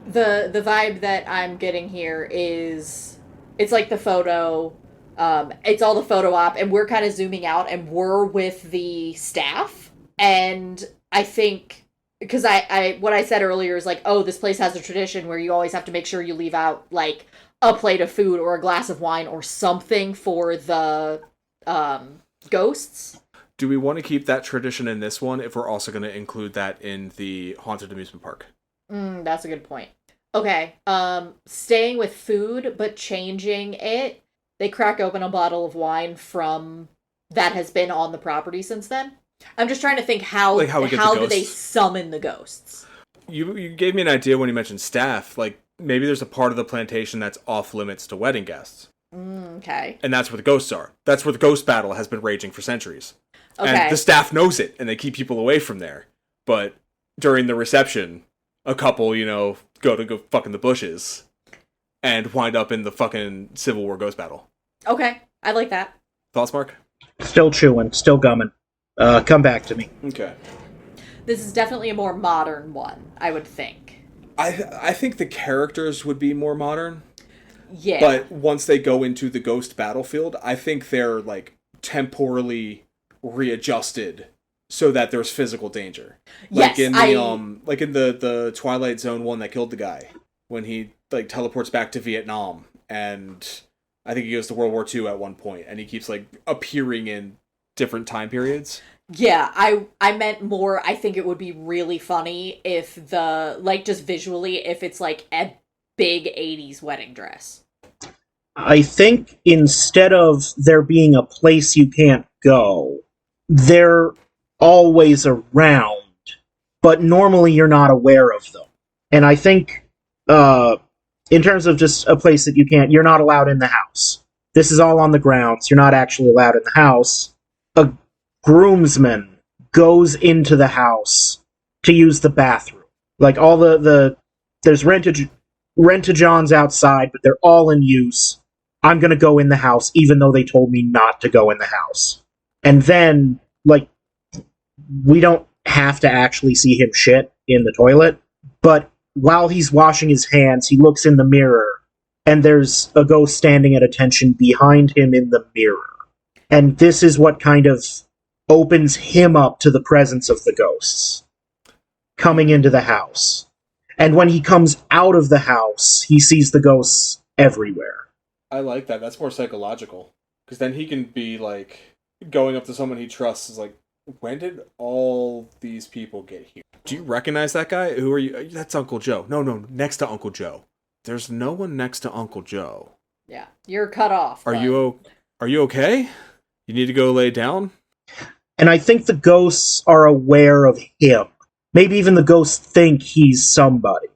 the vibe that I'm getting here is, it's like the photo, it's all the photo op, and we're kind of zooming out, and we're with the staff, and I think, because what I said earlier is like, oh, this place has a tradition where you always have to make sure you leave out, like, a plate of food or a glass of wine or something for the, ghosts. Do we want to keep that tradition in this one if we're also going to include that in the Haunted Amusement Park? That's a good point. Okay, staying with food, but changing it. They crack open a bottle of wine from that has been on the property since then. I'm just trying to think how we get the do they ghosts. summon the ghosts? You gave me an idea when you mentioned staff. Like, maybe there's a part of the plantation that's off limits to wedding guests. Okay. And that's where the ghosts are. That's where the ghost battle has been raging for centuries. Okay. And the staff knows it, and they keep people away from there. But during the reception, a couple, go fuck in the bushes and wind up in the fucking Civil War ghost battle. Okay. I like that. Thoughts, Mark? Still chewing, still gumming. Come back to me. Okay. This is definitely a more modern one, I would think. I think the characters would be more modern. Yeah. But once they go into the ghost battlefield, I think they're, like, temporally readjusted so that there's physical danger. Like yes, in the Twilight Zone one that killed the guy, when he, like, teleports back to Vietnam, and I think he goes to World War II at one point, and he keeps, like, appearing in different time periods. Yeah, I meant more, I think it would be really funny if just visually, if it's like a big 80s wedding dress. I think instead of there being a place you can't go, they're always around, but normally you're not aware of them. And I think, in terms of just a place that you're not allowed in the house. This is all on the grounds. You're not actually allowed in the house. A groomsman goes into the house to use the bathroom. Like, all there's rent-a-johns outside, but they're all in use. I'm gonna go in the house, even though they told me not to go in the house. And then, like, we don't have to actually see him shit in the toilet, but while he's washing his hands, he looks in the mirror, and there's a ghost standing at attention behind him in the mirror. And this is what kind of opens him up to the presence of the ghosts coming into the house. And when he comes out of the house, he sees the ghosts everywhere. I like that. That's more psychological. Because then he can be, like, going up to someone he trusts, is like, when did all these people get here? Do you recognize that guy? Who are you? That's Uncle Joe. No, next to Uncle Joe. There's no one next to Uncle Joe. Yeah, you're cut off. Are you okay? You need to go lay down? And I think the ghosts are aware of him. Maybe even the ghosts think he's somebody.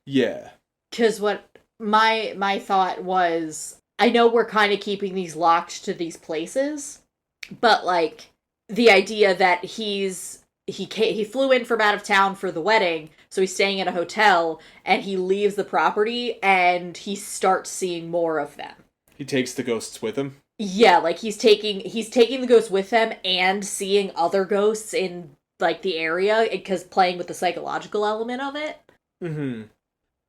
Yeah. Because what my thought was, I know we're kind of keeping these locked to these places, but, like, the idea that he flew in from out of town for the wedding, so he's staying at a hotel, and he leaves the property, and he starts seeing more of them. He takes the ghosts with him? Yeah, like, he's taking the ghosts with him and seeing other ghosts in, like, the area, because playing with the psychological element of it. Mm-hmm.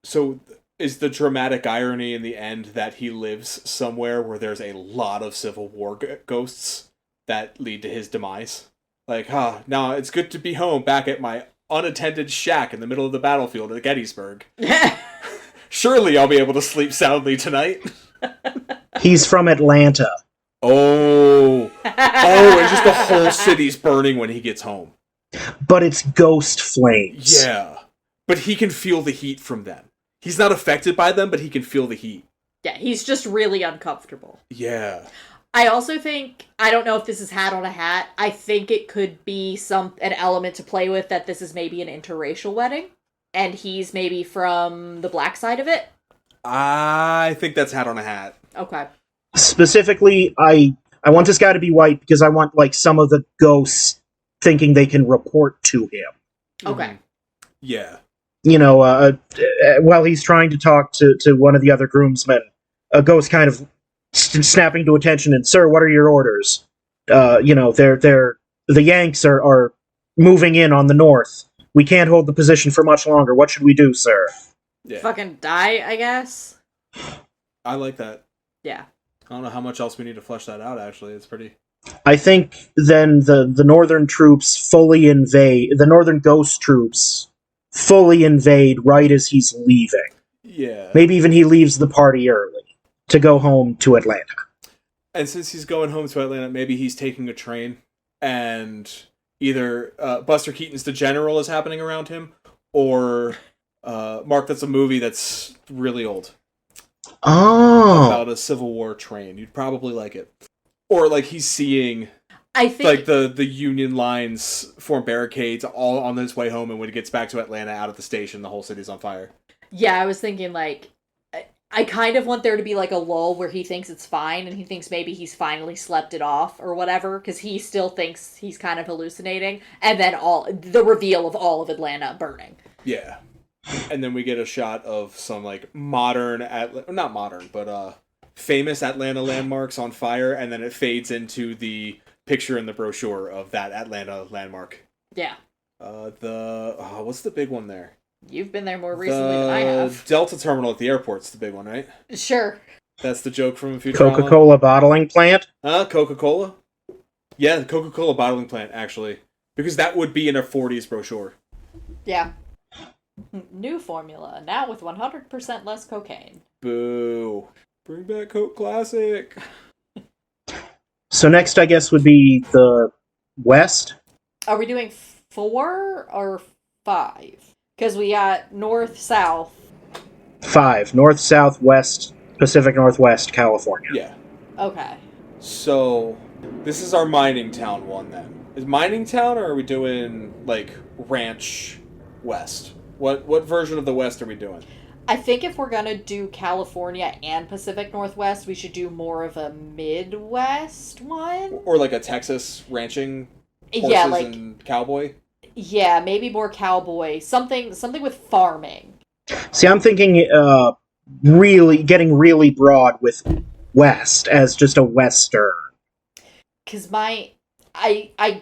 So, is the dramatic irony in the end that he lives somewhere where there's a lot of Civil War ghosts that lead to his demise? Like, now it's good to be home back at my unattended shack in the middle of the battlefield at Gettysburg. Surely I'll be able to sleep soundly tonight. He's from Atlanta. Oh, and just the whole city's burning when he gets home. But it's ghost flames. Yeah, but he can feel the heat from them. He's not affected by them, but he can feel the heat. Yeah, he's just really uncomfortable. Yeah. I also think, I don't know if this is hat on a hat, I think it could be an element to play with that this is maybe an interracial wedding, and he's maybe from the black side of it. I think that's hat on a hat. Okay. Specifically, I want this guy to be white because I want, like, some of the ghosts thinking they can report to him. Okay. Mm-hmm. Yeah. While he's trying to talk to one of the other groomsmen, a ghost kind of snapping to attention and, "Sir, what are your orders?" The Yanks are moving in on the north. We can't hold the position for much longer. What should we do, sir? Yeah. Fucking die, I guess. I like that. Yeah. I don't know how much else we need to flesh that out, actually. It's pretty... I think then the northern troops fully invade, the northern ghost troops fully invade right as he's leaving. Yeah. Maybe even he leaves the party early to go home to Atlanta. And since he's going home to Atlanta, maybe he's taking a train, and either Buster Keaton's The General is happening around him, or Mark, that's a movie that's really old. Oh. About a Civil War train. You'd probably like it. Or, like, he's seeing I think like the Union lines form barricades all on his way home, and when he gets back to Atlanta out of the station, the whole city's on fire. Yeah, I was thinking, like, I kind of want there to be, like, a lull where he thinks it's fine, and he thinks maybe he's finally slept it off, or whatever, because he still thinks he's kind of hallucinating, and then the reveal of all of Atlanta burning. Yeah. And then we get a shot of some, like, modern, not modern, but famous Atlanta landmarks on fire, and then it fades into the picture in the brochure of that Atlanta landmark. Yeah. What's the big one there? You've been there more recently than I have. Delta Terminal at the airport's the big one, right? Sure. That's the joke from Futurama. Coca-Cola bottling plant? Coca-Cola? Yeah, the Coca-Cola bottling plant, actually. Because that would be in a 40s brochure. Yeah. New formula, now with 100% less cocaine. Boo. Bring back Coke Classic. So next, I guess, would be the West? Are we doing 4 or 5? Because we got north, south. 5. North, South, West, Pacific Northwest, California. Yeah. Okay. So, this is our mining town one then. Is mining town, or are we doing, like, ranch west? What version of the West are we doing? I think if we're gonna do California and Pacific Northwest, we should do more of a Midwest one. Or like a Texas ranching horses Yeah, like and cowboy? Yeah, maybe more cowboy. Something with farming. See, I'm thinking getting really broad with West as just a Western. Because I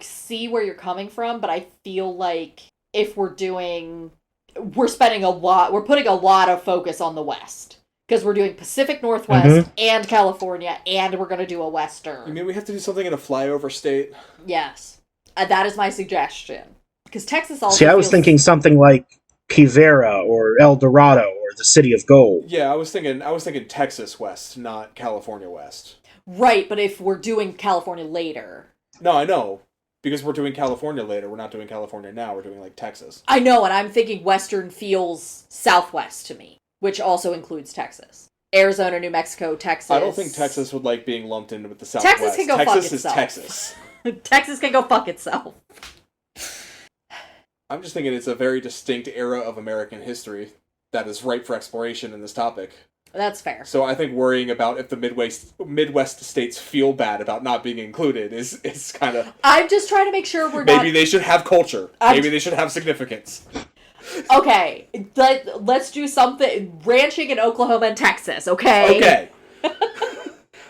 see where you're coming from, but I feel like if we're putting a lot of focus on the West. Because we're doing Pacific Northwest and California, and we're going to do a Western. You mean we have to do something in a flyover state? Yes. That is my suggestion. Because Texas also See, I was thinking something like Quivira or El Dorado or the City of Gold. Yeah, I was thinking Texas West, not California West. Right, but if we're doing California later. No, I know. Because we're doing California later. We're not doing California now. We're doing, like, Texas. I know, and I'm thinking Western feels Southwest to me, which also includes Texas. Arizona, New Mexico, Texas. I don't think Texas would like being lumped in with the Southwest. Texas can go fuck itself. Texas is Texas. Texas can go fuck itself. I'm just thinking it's a very distinct era of American history that is ripe for exploration in this topic. That's fair. So I think worrying about if the Midwest states feel bad about not being included is kind of... I'm just trying to make sure we're Maybe they should have culture. Maybe they should have significance. Okay, let's do something... Ranching in Oklahoma and Texas, okay? Okay.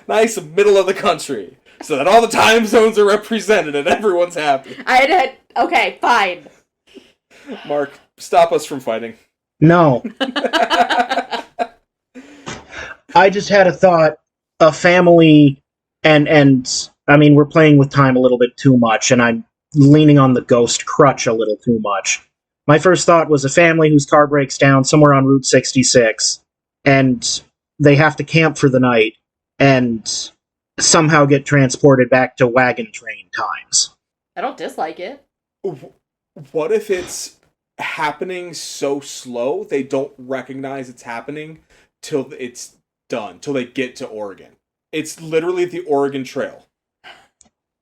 Nice middle of the country. So that all the time zones are represented and everyone's happy. Okay, fine. Mark, stop us from fighting. No. I just had a thought, a family, and I mean, we're playing with time a little bit too much, and I'm leaning on the ghost crutch a little too much. My first thought was a family whose car breaks down somewhere on Route 66, and they have to camp for the night, and somehow get transported back to wagon train times. I don't dislike it. What if it's happening so slow they don't recognize it's happening till it's done, till they get to Oregon? It's literally the Oregon Trail.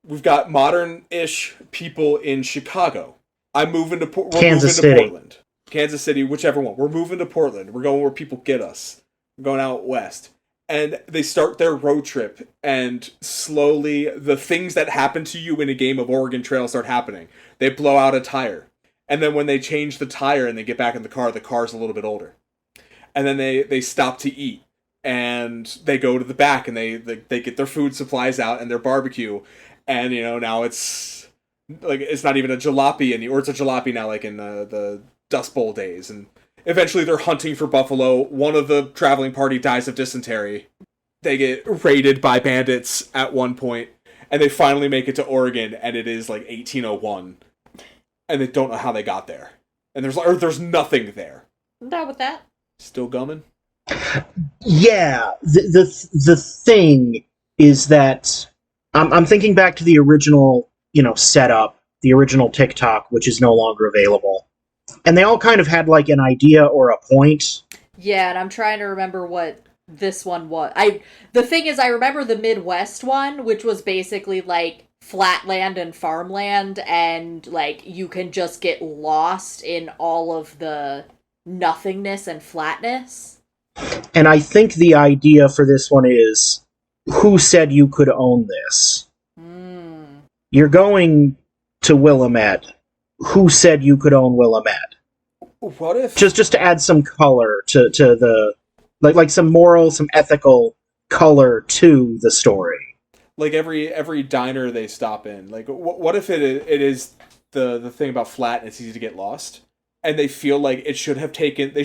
We've got modern-ish people in Chicago. I'm moving to Kansas City. Portland. Kansas City, whichever one. We're moving to Portland. We're going where people get us. We're going out west. And they start their road trip, and slowly the things that happen to you in a game of Oregon Trail start happening. They blow out a tire. And then when they change the tire and they get back in the car's a little bit older. And then they stop to eat. And they go to the back and they get their food supplies out and their barbecue. And, now it's like, it's not even a jalopy or it's a jalopy now, like in the Dust Bowl days. And eventually they're hunting for buffalo. One of the traveling party dies of dysentery. They get raided by bandits at one point. And they finally make it to Oregon, and it is like 1801. And they don't know how they got there. And there's nothing there. I'm down with that. Still gumming? Yeah, the thing is that I'm thinking back to the original, setup, the original TikTok, which is no longer available. And they all kind of had like an idea or a point. Yeah, and I'm trying to remember what this one was. The thing is, I remember the Midwest one, which was basically like flatland and farmland, and like you can just get lost in all of the nothingness and flatness. And I think the idea for this one is, who said you could own this? You're going to Willamette. Who said you could own Willamette? What if just to add some color to the like some moral, some ethical color to the story? Like every diner they stop in, like what if it is the thing about flat and it's easy to get lost, and they feel like they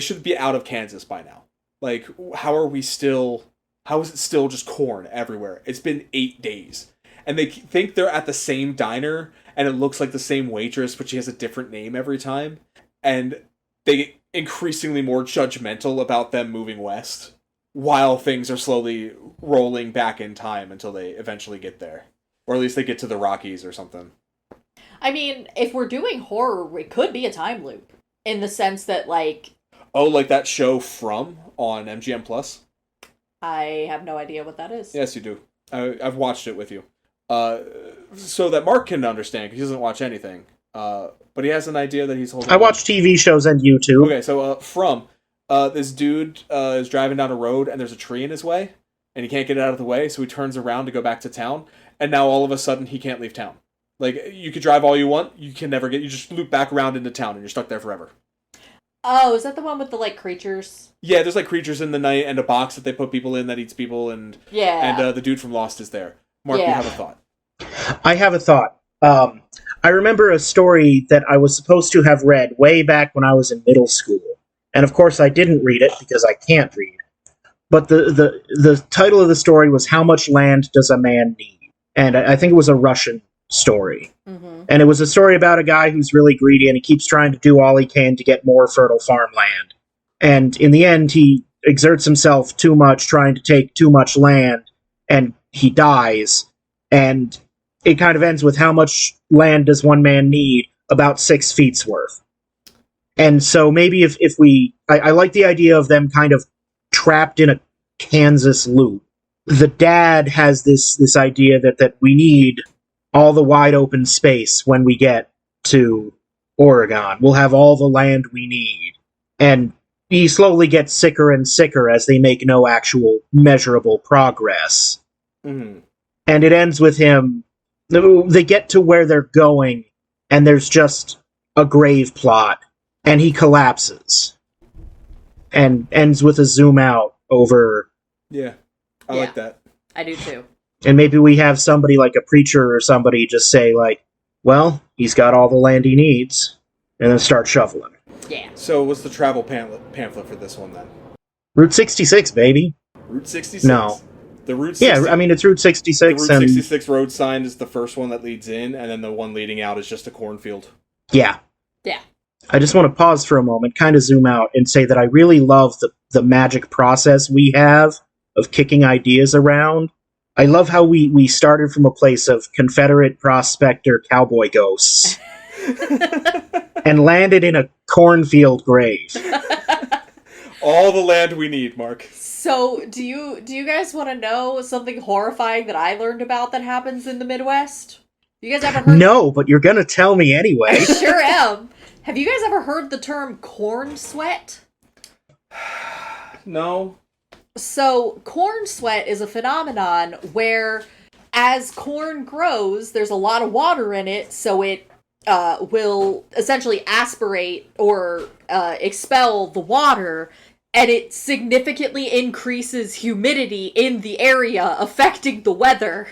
should be out of Kansas by now. Like how is it still just corn everywhere? It's been 8 days. And they think they're at the same diner, and it looks like the same waitress, but she has a different name every time. And they get increasingly more judgmental about them moving west, while things are slowly rolling back in time until they eventually get there. Or at least they get to the Rockies or something. I mean, if we're doing horror, it could be a time loop. In the sense that, like... Oh, like that show From on MGM+? I have no idea what that is. Yes, you do. I've watched it with you. So that Mark can understand, because he doesn't watch anything. But he has an idea that he's holding. I watch TV shows and YouTube. Okay, so From this dude is driving down a road and there's a tree in his way, and he can't get it out of the way, so he turns around to go back to town, and now all of a sudden he can't leave town. Like, you could drive all you want, you just loop back around into town and you're stuck there forever. Oh, is that the one with the, like, creatures? Yeah, there's, like, creatures in the night and a box that they put people in that eats people, and the dude from Lost is there. Mark, you have a thought. I have a thought. I remember a story that I was supposed to have read way back when I was in middle school. And of course I didn't read it because I can't read. But the title of the story was How Much Land Does a Man Need? And I think it was a Russian story. Mm-hmm. And it was a story about a guy who's really greedy and he keeps trying to do all he can to get more fertile farmland. And in the end, he exerts himself too much trying to take too much land, and he dies. And it kind of ends with how much land does one man need? About 6 feet's worth. And so maybe if I like the idea of them kind of trapped in a Kansas loop. The dad has this idea that we need all the wide open space when we get to Oregon. We'll have all the land we need. And he slowly gets sicker and sicker as they make no actual measurable progress. Mm-hmm. And it ends with him. They get to where they're going, and there's just a grave plot, and he collapses. And ends with a zoom out over... Yeah, I like that. I do too. And maybe we have somebody like a preacher or somebody just say, like, well, he's got all the land he needs, and then start shoveling. Yeah. So what's the travel pamphlet for this one, then? Route 66, baby. Route 66? No. The Route 66. Yeah, I mean, it's Route 66. The Route 66 road sign is the first one that leads in, and then the one leading out is just a cornfield. Yeah. Yeah. I just want to pause for a moment, kind of zoom out, and say that I really love the magic process we have of kicking ideas around. I love how we started from a place of Confederate prospector cowboy ghosts and landed in a cornfield grave. All the land we need, Mark. So, do you guys want to know something horrifying that I learned about that happens in the Midwest? You guys ever heard? No, but you're gonna tell me anyway. I sure am. Have you guys ever heard the term corn sweat? No. So, corn sweat is a phenomenon where, as corn grows, there's a lot of water in it, so it will essentially aspirate or expel the water, and it significantly increases humidity in the area, affecting the weather.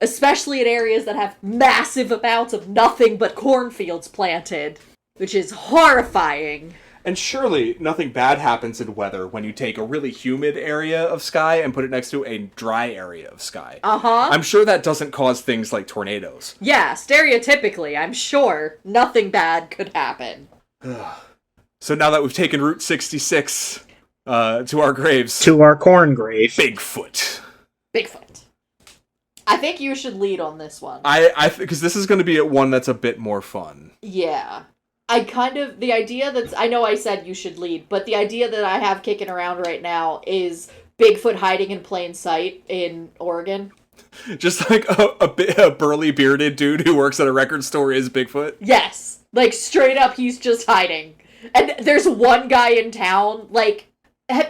Especially in areas that have massive amounts of nothing but cornfields planted, which is horrifying. And surely nothing bad happens in weather when you take a really humid area of sky and put it next to a dry area of sky. Uh-huh. I'm sure that doesn't cause things like tornadoes. Yeah, stereotypically, I'm sure nothing bad could happen. So now that we've taken Route 66 to our graves... To our corn grave. Bigfoot. Bigfoot. I think you should lead on this one. Because this is going to be one that's a bit more fun. Yeah. The idea that's, I know I said you should lead, but the idea that I have kicking around right now is Bigfoot hiding in plain sight in Oregon. Just like a burly bearded dude who works at a record store is Bigfoot. Yes. Like, straight up, he's just hiding. And there's one guy in town, like,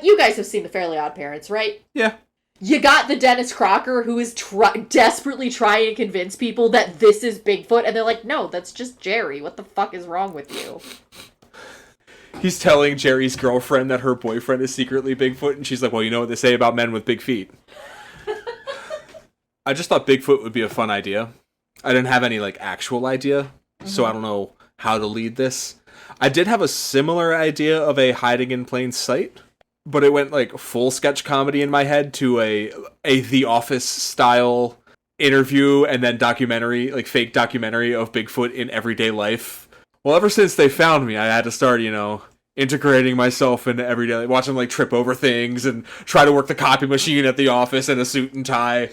you guys have seen the Fairly Odd Parents, right? Yeah. You got the Dennis Crocker who is desperately trying to convince people that this is Bigfoot, and they're like, no, that's just Jerry. What the fuck is wrong with you? He's telling Jerry's girlfriend that her boyfriend is secretly Bigfoot, and she's like, well, you know what they say about men with big feet. I just thought Bigfoot would be a fun idea. I didn't have any, like, actual idea, so I don't know how to lead this. I did have a similar idea of a hiding in plain sight, but it went, like, full sketch comedy in my head to a The Office style interview and then documentary, like, fake documentary of Bigfoot in everyday life. Well, ever since they found me, I had to start, integrating myself into everyday life, watch them, like, trip over things and try to work the copy machine at the office in a suit and tie.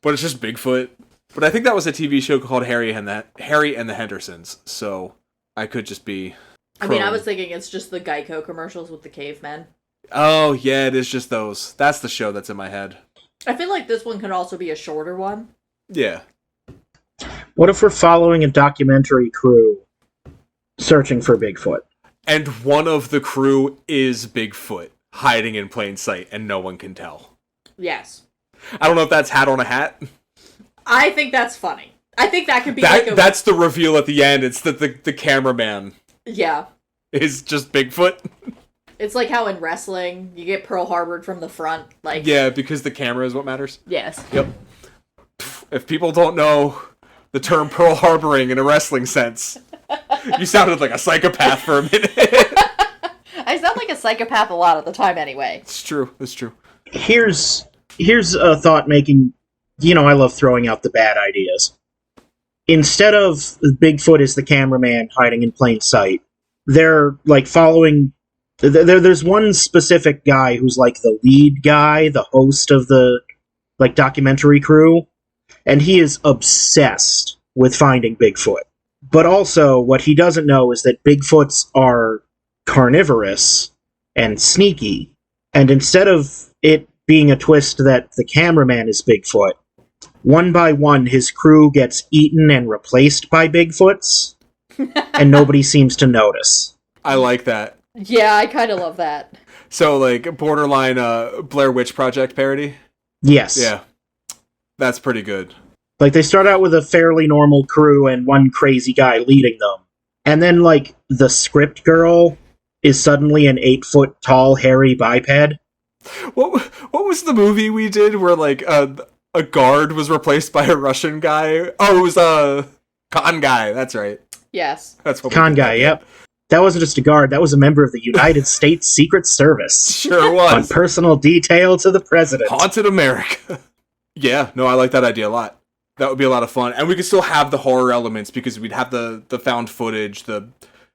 But it's just Bigfoot. But I think that was a TV show called Harry and the Hendersons, so I could just be I mean, I was thinking it's just the Geico commercials with the cavemen. Oh, yeah, it is just those. That's the show that's in my head. I feel like this one could also be a shorter one. Yeah. What if we're following a documentary crew searching for Bigfoot? And one of the crew is Bigfoot, hiding in plain sight, and no one can tell. Yes. I don't know if that's hat on a hat. I think that's funny. I think that could be that's the reveal at the end. It's that the cameraman is just Bigfoot. It's like how in wrestling, you get Pearl Harbored from the front. Like, yeah, because the camera is what matters. Yes. Yep. If people don't know the term Pearl Harboring in a wrestling sense, you sounded like a psychopath for a minute. I sound like a psychopath a lot of the time anyway. It's true. It's true. Here's a thought making, I love throwing out the bad ideas. Instead of Bigfoot is the cameraman hiding in plain sight, they're like following, there's one specific guy who's like the lead guy, the host of the like documentary crew, and he is obsessed with finding Bigfoot. But also, what he doesn't know is that Bigfoots are carnivorous and sneaky, and instead of it being a twist that the cameraman is Bigfoot, one by one his crew gets eaten and replaced by Bigfoots, and nobody seems to notice. I like that. Yeah, I kind of love that. So, like, borderline Blair Witch Project parody? Yes. Yeah. That's pretty good. Like, they start out with a fairly normal crew and one crazy guy leading them. And then, like, the script girl is suddenly an 8-foot tall, hairy biped. What was the movie we did where, like, a guard was replaced by a Russian guy? Oh, it was a con guy. That's right. Yes. That's what con guy, yep. That wasn't just a guard, that was a member of the United States Secret Service. Sure was. On personal detail to the president. Haunted America. Yeah, no, I like that idea a lot. That would be a lot of fun. And we could still have the horror elements because we'd have the found footage, the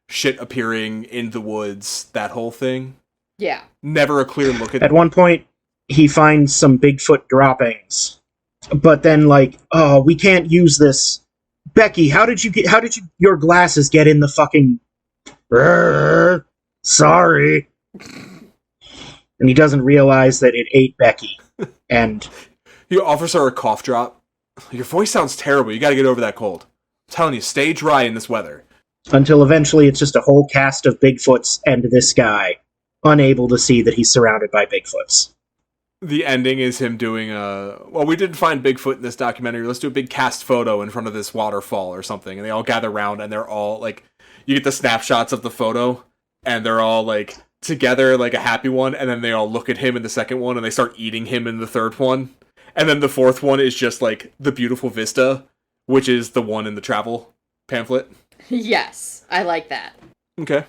shit appearing in the woods, that whole thing. Yeah. Never a clear look at At one point, he finds some Bigfoot droppings. But then, like, oh, we can't use this. Becky, how did your glasses get in the fucking... Sorry. And he doesn't realize that it ate Becky. And... He offers her a cough drop. Your voice sounds terrible. You gotta get over that cold. I'm telling you, stay dry in this weather. Until eventually it's just a whole cast of Bigfoots and this guy, unable to see that he's surrounded by Bigfoots. The ending is him doing well, we didn't find Bigfoot in this documentary. Let's do a big cast photo in front of this waterfall or something. And they all gather around and they're all, like, you get the snapshots of the photo and they're all, like, together, like a happy one. And then they all look at him in the second one and they start eating him in the third one. And then the fourth one is just, like, the beautiful vista, which is the one in the travel pamphlet. Yes, I like that. Okay.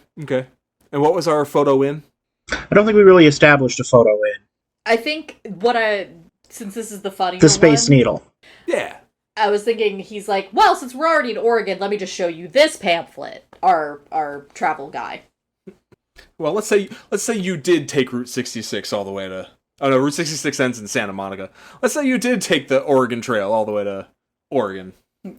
And what was our photo in? I don't think we really established a photo in. I think since this is the funny The Space Needle. Yeah. I was thinking he's like, well, since we're already in Oregon, let me just show you this pamphlet, our travel guy. Well, let's say you did take Route 66 all the way to... Oh no, Route 66 ends in Santa Monica. Let's say you did take the Oregon Trail all the way to Oregon.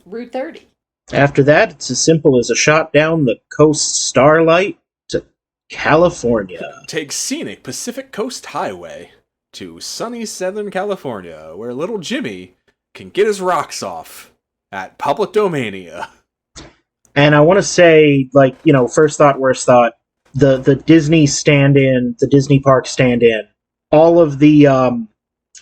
Route 30. After that, it's as simple as a shot down the coast starlight to California. Take scenic Pacific Coast Highway to sunny Southern California, where little Jimmy can get his rocks off at Public Domania. And I want to say, like, first thought, worst thought, the Disney stand-in, the Disney park stand-in, all of the,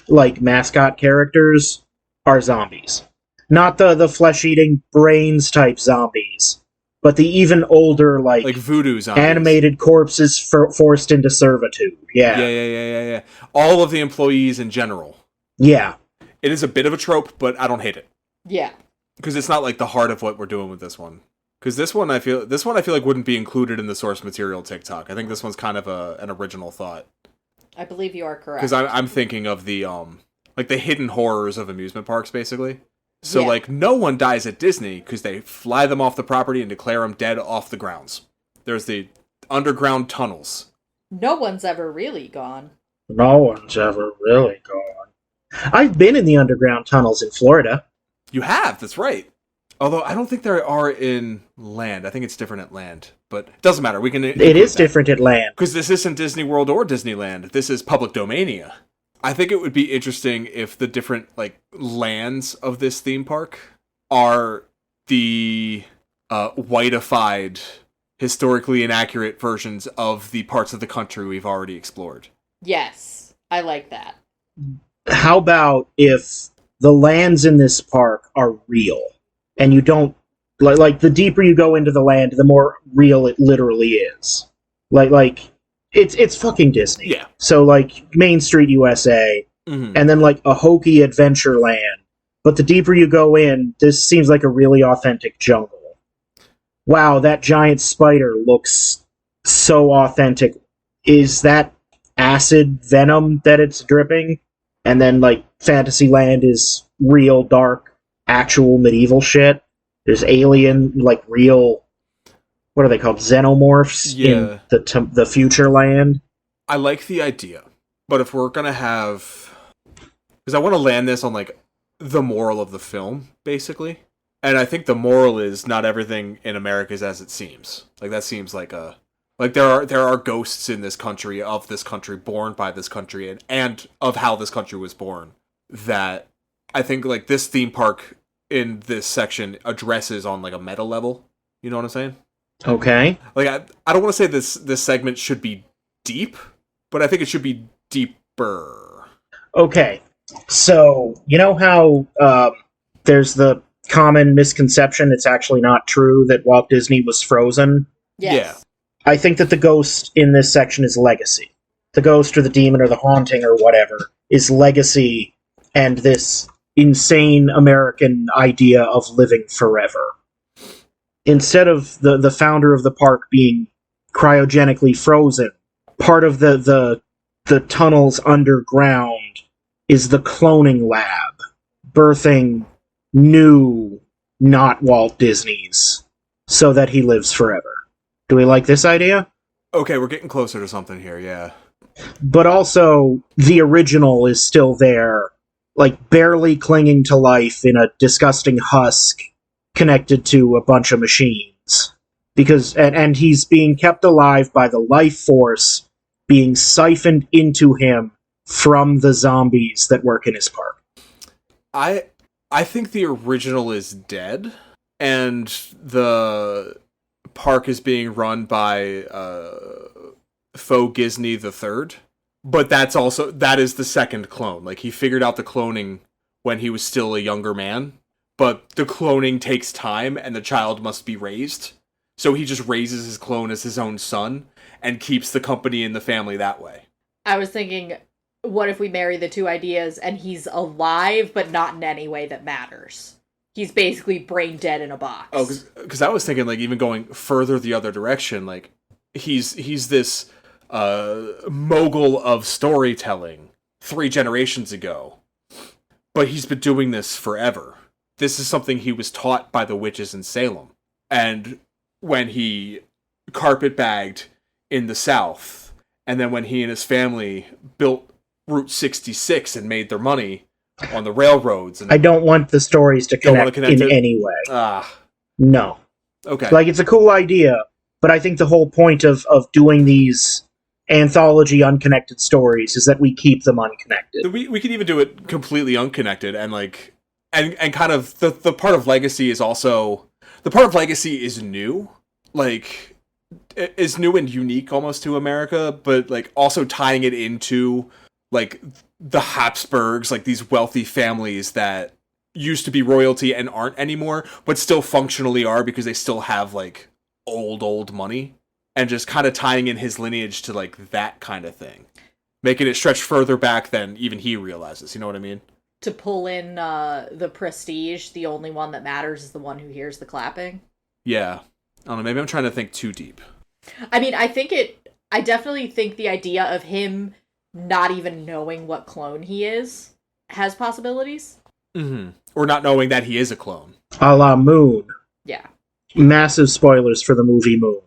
mascot characters are zombies. Not the flesh-eating brains type zombies, but the even older, like voodoo zombies. Animated corpses forced into servitude. Yeah. All of the employees in general. Yeah. It is a bit of a trope, but I don't hate it. Yeah. Because it's not like the heart of what we're doing with this one. Because this one I feel like wouldn't be included in the source material TikTok. I think this one's kind of an original thought. I believe you are correct. Because I'm thinking of the the hidden horrors of amusement parks, basically. So no one dies at Disney because they fly them off the property and declare them dead off the grounds. There's the underground tunnels. No one's ever really gone. No one's ever really gone. I've been in the underground tunnels in Florida. You have, that's right. Although I don't think there are in land. I think it's different at land. But it doesn't matter. It is different at land. Because this isn't Disney World or Disneyland. This is Public Domania. I think it would be interesting if the different lands of this theme park are the whiteified, historically inaccurate versions of the parts of the country we've already explored. Yes, I like that. How about if the lands in this park are real, and you don't like the deeper you go into the land, the more real it literally is. It's fucking Disney. Yeah. So Main Street USA, and then a hokey adventure land. But the deeper you go in, this seems like a really authentic jungle. Wow, that giant spider looks so authentic. Is that acid venom that it's dripping? And then Fantasyland is real dark, actual medieval shit. There's alien, real, what are they called, xenomorphs in the future land. I like the idea, but if we're gonna have, because I want to land this on the moral of the film, basically, and I think the moral is not everything in America is as it seems. That seems there are ghosts in this country, of this country, born by this country, and of how this country was born. That I think this theme park in this section addresses on a meta level. You know what I'm saying? Okay. I don't want to say this segment should be deep, but I think it should be deeper. Okay. So, you know how there's the common misconception, it's actually not true, that Walt Disney was frozen? Yes. Yeah. I think that the ghost in this section is legacy. The ghost or the demon or the haunting or whatever is legacy, and this insane American idea of living forever. Instead of the founder of the park being cryogenically frozen, part of the tunnels underground is the cloning lab, birthing new, not Walt Disney's, so that he lives forever. Do we like this idea? Okay, we're getting closer to something here, yeah. But also, the original is still there, barely clinging to life in a disgusting husk connected to a bunch of machines. And he's being kept alive by the life force being siphoned into him from the zombies that work in his park. I think the original is dead, and the park is being run by Faux Disney the Third. But that is the second clone. He figured out the cloning when he was still a younger man, but the cloning takes time and the child must be raised. So he just raises his clone as his own son and keeps the company in the family that way. I was thinking, what if we marry the two ideas and he's alive, but not in any way that matters? He's basically brain dead in a box. Oh, because I was thinking, even going further the other direction, he's this mogul of storytelling 3 generations ago, but he's been doing this forever. This is something he was taught by the witches in Salem. And when he carpetbagged in the South, and then when he and his family built Route 66 and made their money on the railroads. And I don't want the stories to connect in any way. No. Okay. It's a cool idea, but I think the whole point of doing these anthology unconnected stories is that we keep them unconnected. We could even do it completely unconnected and and kind of the part of Legacy is also the part of Legacy is new, like is new and unique almost to America, but like also tying it into like the Habsburgs, like these wealthy families that used to be royalty and aren't anymore, but still functionally are because they still have like old money, and just kind of tying in his lineage to like that kind of thing, making it stretch further back than even he realizes. You know what I mean? To pull in the prestige, the only one that matters is the one who hears the clapping. Yeah. I don't know, maybe I'm trying to think too deep. I mean, I definitely think the idea of him not even knowing what clone he is has possibilities. Mm-hmm. Or not knowing that he is a clone. A la Moon. Yeah. Massive spoilers for the movie Moon.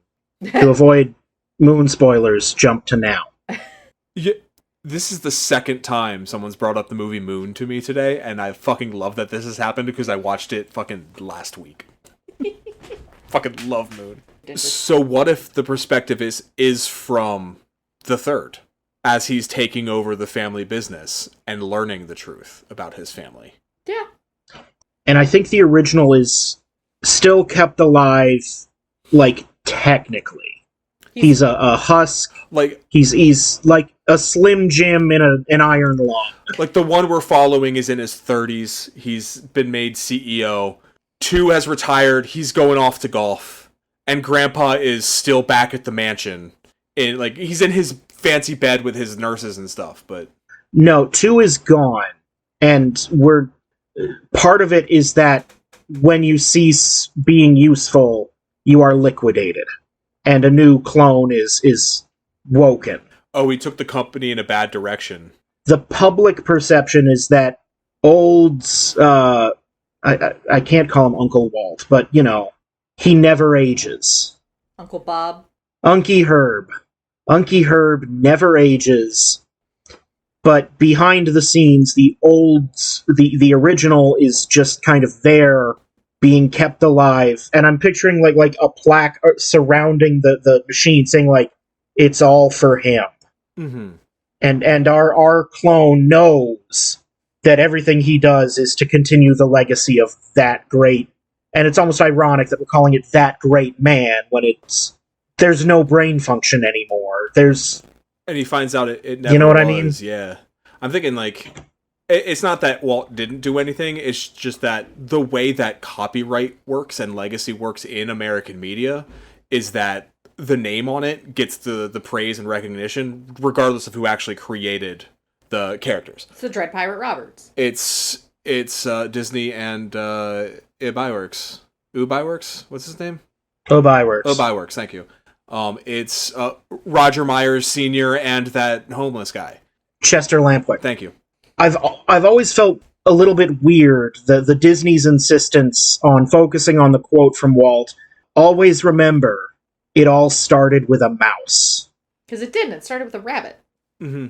To avoid Moon spoilers, jump to now. Yeah. This is the second time someone's brought up the movie Moon to me today, and I fucking love that this has happened because I watched it fucking last week. Fucking love Moon. So what if the perspective is from the third, as he's taking over the family business and learning the truth about his family? Yeah. And I think the original is still kept alive, like, technically. He's a husk. Like he's like a Slim Jim in an iron lung. Like the one we're following is in his 30s. He's been made CEO. 2 has retired. He's going off to golf. And Grandpa is still back at the mansion. He's in his fancy bed with his nurses and stuff, but... No, 2 is gone. And part of it is that when you cease being useful, you are liquidated. And a new clone is woken. Oh, he took the company in a bad direction. The public perception is that Old's... I can't call him Uncle Walt, but, you know, he never ages. Uncle Bob. Unky Herb. Unky Herb never ages. But behind the scenes, the original is just kind of there, being kept alive. And I'm picturing like a plaque surrounding the machine saying like, it's all for him. Mm-hmm. And our clone knows that everything he does is to continue the legacy of that great. And it's almost ironic that we're calling it that great man when there's no brain function anymore. And he finds out it never You know what was. I mean? Yeah. I'm thinking like, it's not that Walt didn't do anything, it's just that the way that copyright works and legacy works in American media is that the name on it gets the praise and recognition regardless of who actually created the characters. It's the Dread Pirate Roberts. It's Disney and Ibyworks. Ubyworks? What's his name? Obyworks. Obyworks, thank you. It's Roger Myers Sr. and that homeless guy. Chester Lampwick. Thank you. I've always felt a little bit weird the Disney's insistence on focusing on the quote from Walt. Always remember, it all started with a mouse. Because it didn't. It started with a rabbit. Mm-hmm.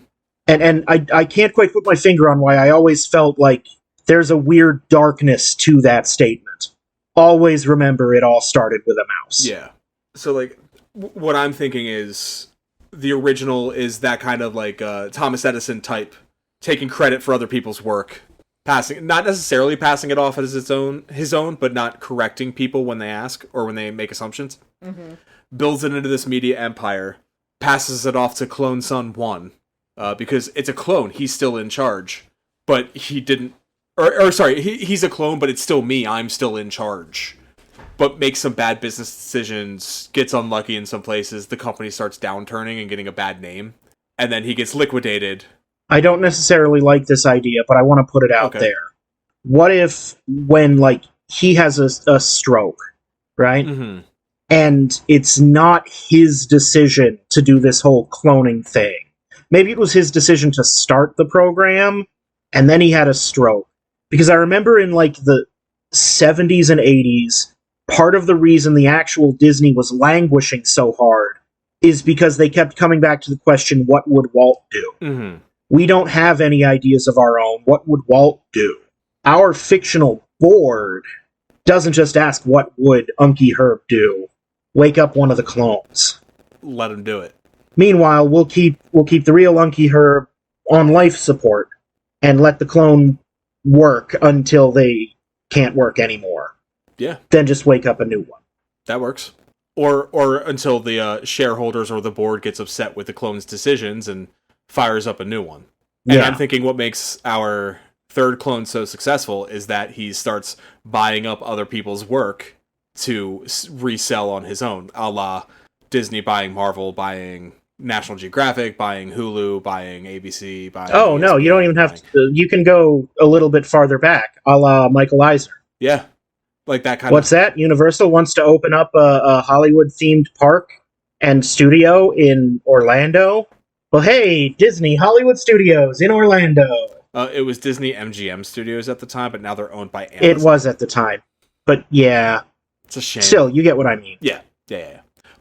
And I can't quite put my finger on why I always felt like there's a weird darkness to that statement. Always remember, it all started with a mouse. Yeah. So like, what I'm thinking is the original is that kind of like Thomas Edison type, taking credit for other people's work, not necessarily passing it off as his own, but not correcting people when they ask or when they make assumptions. Mm-hmm. Builds it into this media empire, passes it off to Clone Son 1, because it's a clone, he's still in charge, but he didn't, he's a clone, but it's still me, I'm still in charge. But makes some bad business decisions, gets unlucky in some places, the company starts downturning and getting a bad name, and then he gets liquidated. I don't necessarily like this idea, but I want to put it out there. What if when, like, he has a stroke, right? Mm-hmm. And it's not his decision to do this whole cloning thing. Maybe it was his decision to start the program, and then he had a stroke. Because I remember in, like, the 70s and 80s, part of the reason the actual Disney was languishing so hard is because they kept coming back to the question, what would Walt do? Mm-hmm. We don't have any ideas of our own. What would Walt do? Our fictional board doesn't just ask, what would Unky Herb do? Wake up one of the clones. Let him do it. Meanwhile, we'll keep the real Unky Herb on life support and let the clone work until they can't work anymore. Yeah, Then just wake up a new one. that works. Or until the shareholders or the board gets upset with the clone's decisions and fires up a new one. And I'm thinking what makes our third clone so successful is that he starts buying up other people's work to resell on his own, a la Disney buying Marvel, buying National Geographic, buying Hulu, buying ABC, buying... Oh, no, you don't even have to... You can go a little bit farther back, a la Michael Eisner. Yeah, like that kind What's that? Universal wants to open up a Hollywood-themed park and studio in Orlando? Well, hey, Disney Hollywood Studios in Orlando. It was Disney MGM Studios at the time, but now they're owned by Amazon. It was at the time. But yeah. It's a shame. Still, you get what I mean. Yeah.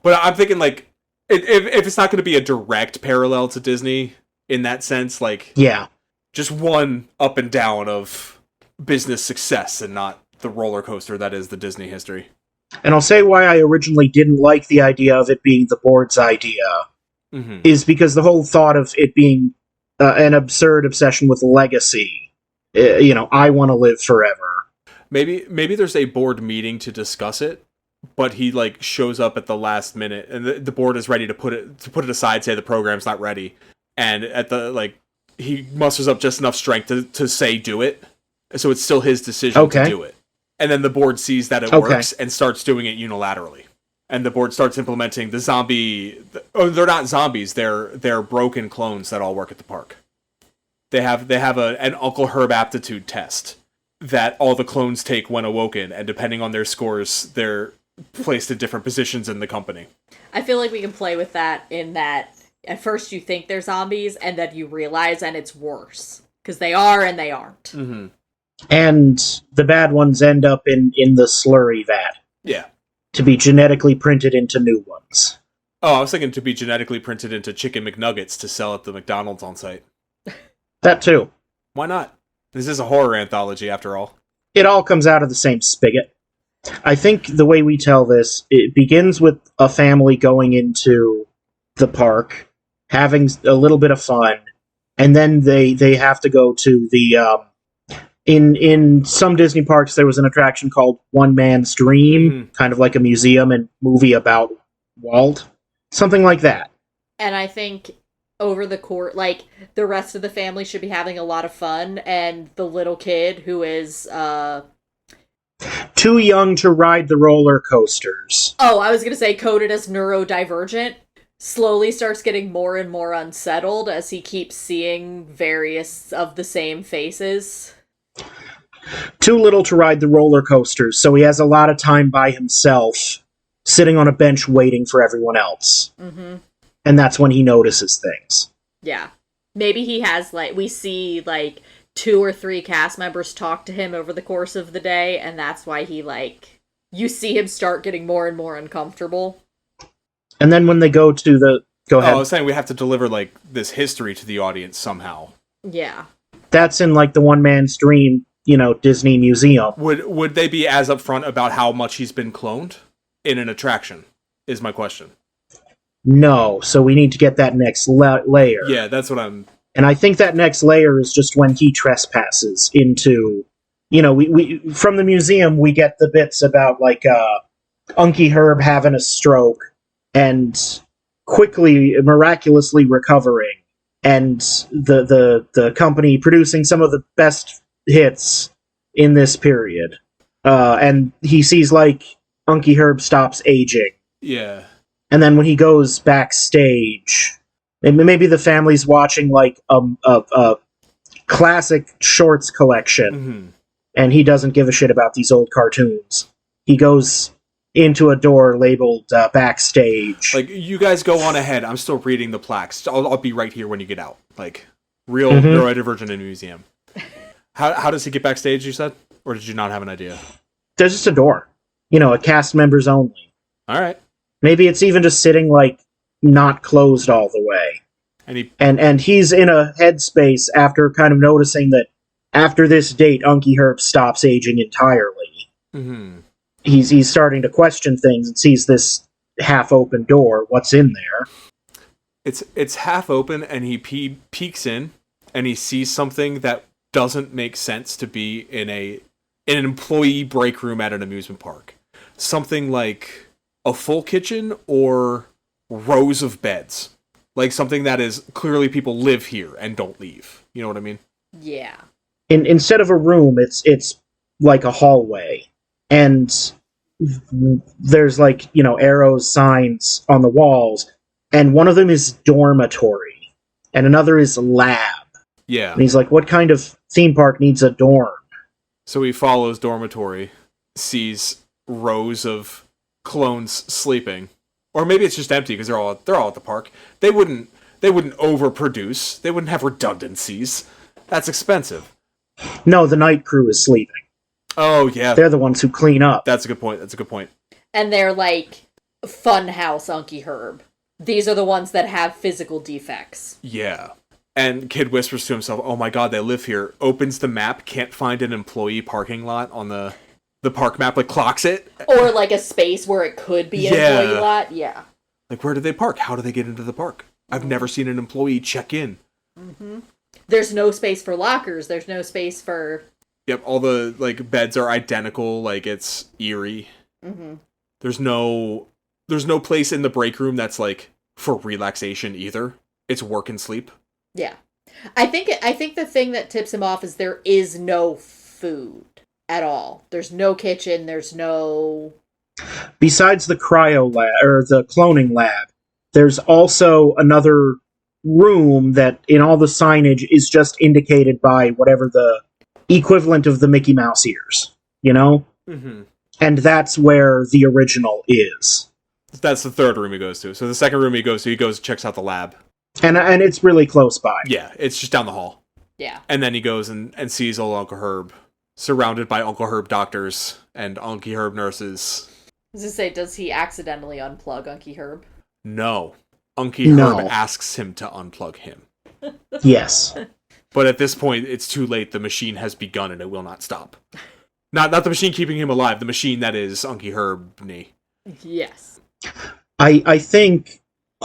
But I'm thinking, like, if it's not going to be a direct parallel to Disney in that sense, like... Yeah. Just one up and down of business success and not the roller coaster that is the Disney history. And I'll say why I originally didn't like the idea of it being the board's idea, is because the whole thought of it being an absurd obsession with legacy. I want to live forever. Maybe there's a board meeting to discuss it, but he like shows up at the last minute, and the board is ready to put it aside, say the program's not ready, and at the he musters up just enough strength to say do it, so it's still his decision to do it, and then the board sees that it works and starts doing it unilaterally, and the board starts implementing the zombie. Oh, they're not zombies; they're broken clones that all work at the park. They have an Uncle Herb aptitude test that all the clones take when awoken, and depending on their scores, they're placed in different positions in the company. I feel like we can play with that in that at first you think they're zombies, and then you realize, and it's worse. Because they are and they aren't. Mm-hmm. And the bad ones end up in the slurry vat. Yeah. To be genetically printed into new ones. Oh, I was thinking to be genetically printed into Chicken McNuggets to sell at the McDonald's on site. That too. Why not? This is a horror anthology, after all. It all comes out of the same spigot. I think the way we tell this, it begins with a family going into the park, having a little bit of fun, and then they have to go to the... In some Disney parks, there was an attraction called One Man's Dream, kind of like a museum and movie about Walt. Something like that. And I think... over the court, the rest of the family should be having a lot of fun, and the little kid who is, too young to ride the roller coasters. Oh, I was gonna say coded as neurodivergent, slowly starts getting more and more unsettled as he keeps seeing various of the same faces. Too little to ride the roller coasters, so he has a lot of time by himself, sitting on a bench waiting for everyone else. Mm-hmm. And that's when he notices things. Yeah. Maybe he has, we see, 2 or 3 cast members talk to him over the course of the day, and that's why he, you see him start getting more and more uncomfortable. And then when they go to the... Go ahead. I was saying we have to deliver, this history to the audience somehow. Yeah. That's in, the One Man's Dream, Disney Museum. Would they be as upfront about how much he's been cloned in an attraction, is my question. No, so we need to get that next layer. Yeah, that's what I'm... And I think that next layer is just when he trespasses into... we from the museum, we get the bits about, Unky Herb having a stroke and quickly, miraculously recovering, and the company producing some of the best hits in this period. And he sees, Unky Herb stops aging. Yeah. And then when he goes backstage, and maybe the family's watching a classic shorts collection, and he doesn't give a shit about these old cartoons. He goes into a door labeled backstage. You guys go on ahead. I'm still reading the plaques. I'll be right here when you get out. Real neurodivergent in a museum. How does he get backstage, you said? Or did you not have an idea? There's just a door. A cast members only. All right. Maybe it's even just sitting, not closed all the way. And he's in a headspace after kind of noticing that after this date, Unky Herb stops aging entirely. Mm-hmm. He's starting to question things and sees this half-open door. What's in there? It's half open, and he peeks in, and he sees something that doesn't make sense to be in an employee break room at an amusement park. Something like a full kitchen or rows of beds. Like something that is clearly people live here and don't leave. You know what I mean? Yeah. Instead of a room, it's like a hallway. And there's like, arrows, signs on the walls. And one of them is dormitory. And another is lab. Yeah. And he's like, what kind of theme park needs a dorm? So he follows dormitory, sees rows of clones sleeping. Or maybe it's just empty because they're all at the park. They wouldn't overproduce. They wouldn't have redundancies. That's expensive. No, the night crew is sleeping. Oh, yeah. They're the ones who clean up. That's a good point. And they're like Funhouse Unky Herb. These are the ones that have physical defects. Yeah. And Kid whispers to himself, oh my god, they live here. Opens the map, can't find an employee parking lot on the park map, like clocks it. Or like a space where it could be an employee lot. Yeah. Like, where do they park? How do they get into the park? I've never seen an employee check in. Mm-hmm. There's no space for lockers. There's no space for... Yep, all the, like, beds are identical. Like, it's eerie. Mm-hmm. There's no place in the break room that's, like, for relaxation either. It's work and sleep. Yeah. I think the thing that tips him off is there is no food at all. There's no kitchen. There's no... Besides the cryo lab, or the cloning lab, there's also another room that, in all the signage, is just indicated by whatever the equivalent of the Mickey Mouse ears, Mm-hmm. And that's where the original is. That's the third room he goes to. So the second room he goes and checks out the lab. And it's really close by. Yeah, it's just down the hall. Yeah. And then he goes and sees old Uncle Herb, surrounded by Uncle Herb doctors and Unky Herb nurses. I was gonna say, does he accidentally unplug Unky Herb? No. Unky Herb asks him to unplug him. Yes. But at this point, it's too late. The machine has begun and it will not stop. Not the machine keeping him alive, the machine that is Unky Herb-ny. Yes. I think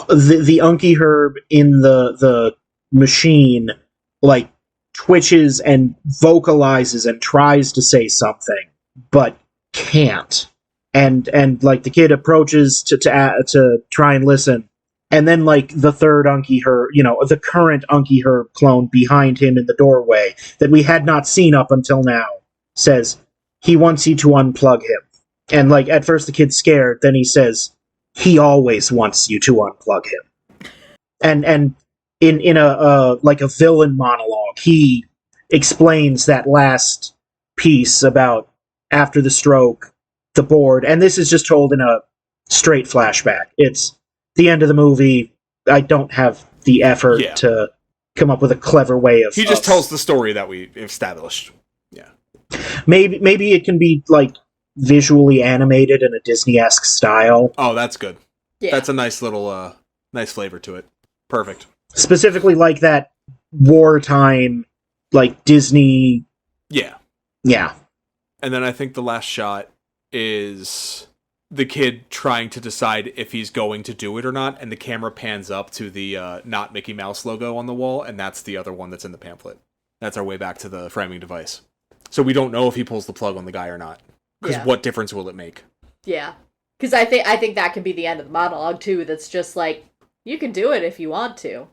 the Unky Herb in the machine, like, twitches and vocalizes and tries to say something, but can't. And like, the kid approaches to try and listen, and then, like, the third Unky Herb, the current Unky Herb clone behind him in the doorway that we had not seen up until now, says, he wants you to unplug him. And, like, at first the kid's scared, then he says, he always wants you to unplug him. And in a villain monologue, he explains that last piece about after the stroke, the board, and this is just told in a straight flashback. It's the end of the movie. I don't have the effort to come up with a clever way of... He just tells the story that we established. Yeah. Maybe it can be, like, visually animated in a Disney-esque style. Oh, that's good. Yeah. That's a nice little, nice flavor to it. Perfect. Specifically like that wartime, like, Disney... Yeah. Yeah. And then I think the last shot is the kid trying to decide if he's going to do it or not, and the camera pans up to the not Mickey Mouse logo on the wall, and that's the other one that's in the pamphlet. That's our way back to the framing device. So we don't know if he pulls the plug on the guy or not. Because what difference will it make? Yeah. Because I think that can be the end of the monologue, too. That's just like, you can do it if you want to.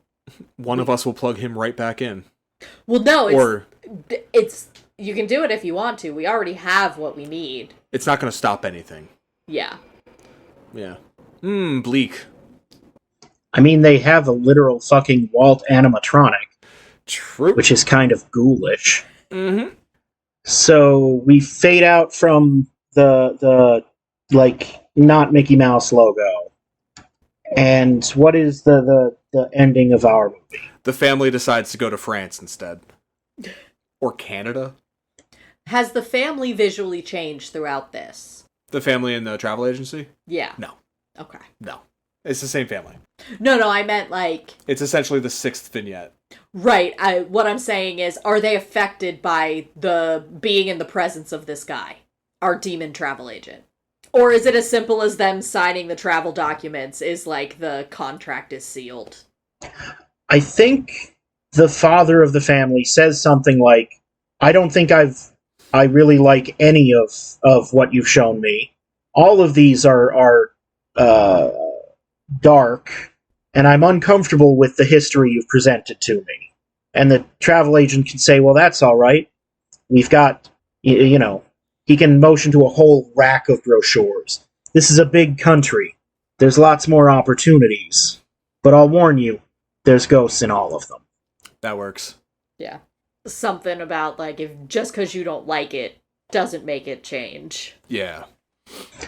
One of us will plug him right back in. Well, no, it's you can do it if you want to. We already have what we need. It's not going to stop anything. Yeah. Yeah. Bleak. I mean, they have a literal fucking Walt animatronic. True. Which is kind of ghoulish. Mm-hmm. So we fade out from the like, not Mickey Mouse logo. And what is the ending of our movie? The family decides to go to France instead. Or Canada. Has the family visually changed throughout this? The family in the travel agency? Yeah. No. Okay. No. It's the same family. No, I meant like... It's essentially the sixth vignette. Right. What I'm saying is, are they affected by the being in the presence of this guy? Our demon travel agent? Or is it as simple as them signing the travel documents is like the contract is sealed? I think the father of the family says something like, I don't think I really like any of what you've shown me. All of these are uh, dark, and I'm uncomfortable with the history you've presented to me. And the travel agent can say, well, that's all right. We've got, he can motion to a whole rack of brochures. This is a big country. There's lots more opportunities. But I'll warn you, there's ghosts in all of them. That works. Yeah. Something about, like, if just because you don't like it doesn't make it change. Yeah.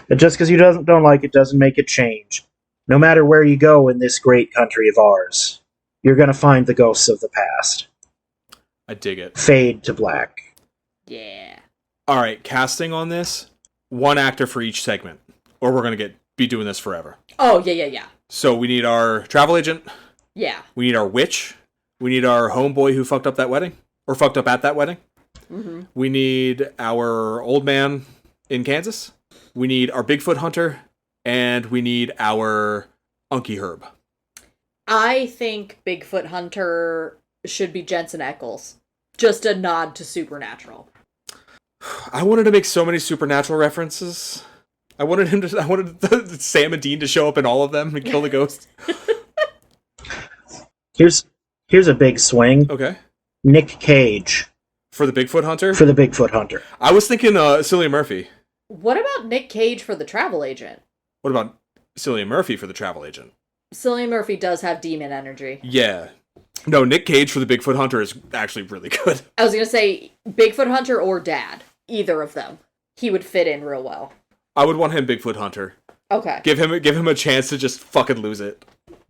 But just because you don't like it doesn't make it change. No matter where you go in this great country of ours, you're going to find the ghosts of the past. I dig it. Fade to black. Yeah. All right, casting on this, one actor for each segment, or we're going to be doing this forever. Oh, yeah. So we need our travel agent. Yeah. We need our witch. We need our homeboy who fucked up that wedding, or fucked up at that wedding. Mm-hmm. We need our old man in Kansas. We need our Bigfoot hunter, and we need our Unky Herb. I think Bigfoot Hunter should be Jensen Ackles. Just a nod to Supernatural. I wanted to make so many Supernatural references. I wanted Sam and Dean to show up in all of them and kill the ghost. Here's a big swing. Okay. Nick Cage. For the Bigfoot hunter? For the Bigfoot hunter. I was thinking Cillian Murphy. What about Nick Cage for the travel agent? What about Cillian Murphy for the travel agent? Cillian Murphy does have demon energy. Yeah. No, Nick Cage for the Bigfoot hunter is actually really good. I was going to say Bigfoot Hunter or Dad. Either of them. He would fit in real well. I would want him Bigfoot hunter. Okay. Give him a chance to just fucking lose it.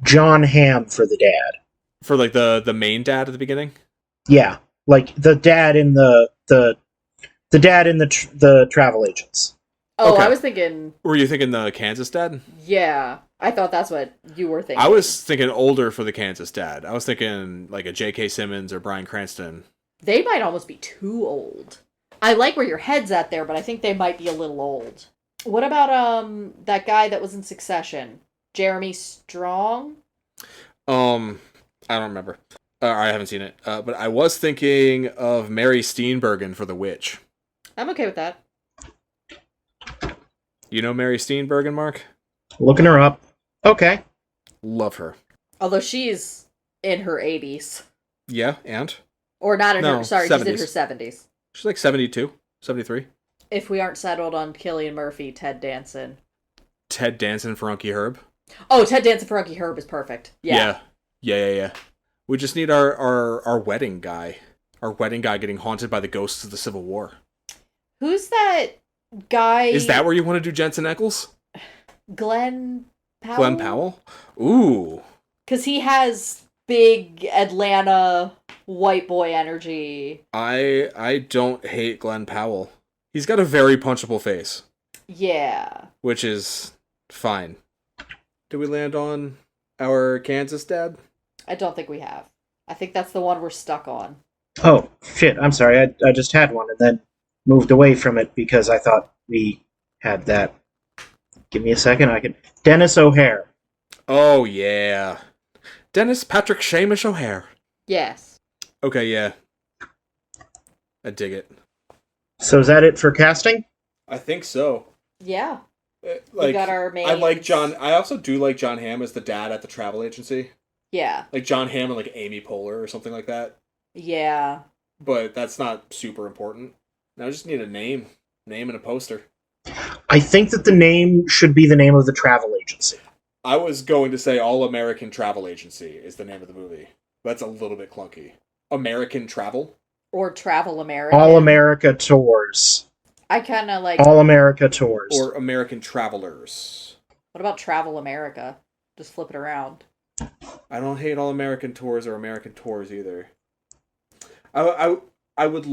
John Hamm for the dad. For like the main dad at the beginning? Yeah. Like the dad in the dad in the travel agents. Oh, Okay. I was thinking... Were you thinking the Kansas dad? Yeah. I thought that's what you were thinking. I was thinking older for the Kansas dad. I was thinking like a J.K. Simmons or Bryan Cranston. They might almost be too old. I like where your head's at there, but I think they might be a little old. What about that guy that was in Succession? Jeremy Strong? I don't remember. I haven't seen it. But I was thinking of Mary Steenburgen for the witch. I'm okay with that. You know Mary Steenburgen, Mark? Looking her up. Okay. Love her. Although she's in her 80s. Yeah, and? Or not in No, her... Sorry, 70s. she's in her 70s. She's like 72, 73. If we aren't settled on Cillian Murphy, Ted Danson. Ted Danson for Unky Herb. Oh, Ted Danson for Unky Herb is perfect. Yeah. Yeah. We just need our wedding guy. Our wedding guy getting haunted by the ghosts of the Civil War. Who's that guy? Is that where you want to do Jensen Ackles? Glenn Powell? Glenn Powell? Ooh. Because he has big Atlanta white boy energy. I don't hate Glenn Powell. He's got a very punchable face. Yeah. Which is fine. Did we land on our Kansas dad? I don't think we have. I think that's the one we're stuck on. Oh, shit. I'm sorry. I just had one and then moved away from it because I thought we had that. Give me a second. Dennis O'Hare. Oh, yeah. Dennis Patrick Seamus O'Hare. Yes. Okay, yeah. I dig it. So is that it for casting? I think so. Yeah. We got our main... I also do like John Hamm as the dad at the travel agency. Yeah. Like John Hamm and like Amy Poehler or something like that. Yeah. But that's not super important. Now I just need a name and a poster. I think that the name should be the name of the travel agency. I was going to say All American Travel Agency is the name of the movie. That's a little bit clunky. American Travel? Or Travel American. All America Tours. I kind of like... All America Tours. Or American Travelers. What about Travel America? Just flip it around. I don't hate All American Tours or American Tours either. I would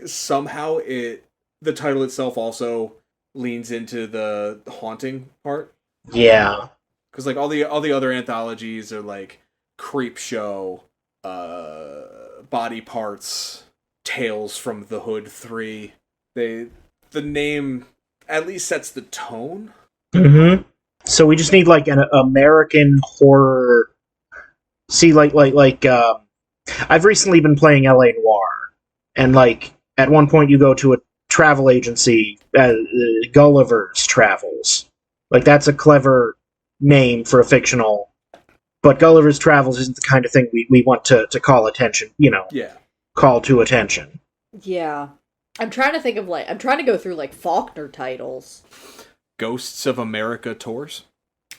somehow the title itself also leans into the haunting part. Yeah. Because like all the other anthologies are like Creep Show, Body Parts, Tales from the Hood 3. The name at least sets the tone. Mm-hmm. So we just need like an American horror. See, I've recently been playing LA Noire, And, like, at one point you go to a travel agency, Gulliver's Travels. Like, that's a clever name for a fictional... But Gulliver's Travels isn't the kind of thing we want to call attention, Yeah. Call to attention. Yeah. I'm trying to think of, like... I'm trying to go through, like, Faulkner titles. Ghosts of America tours?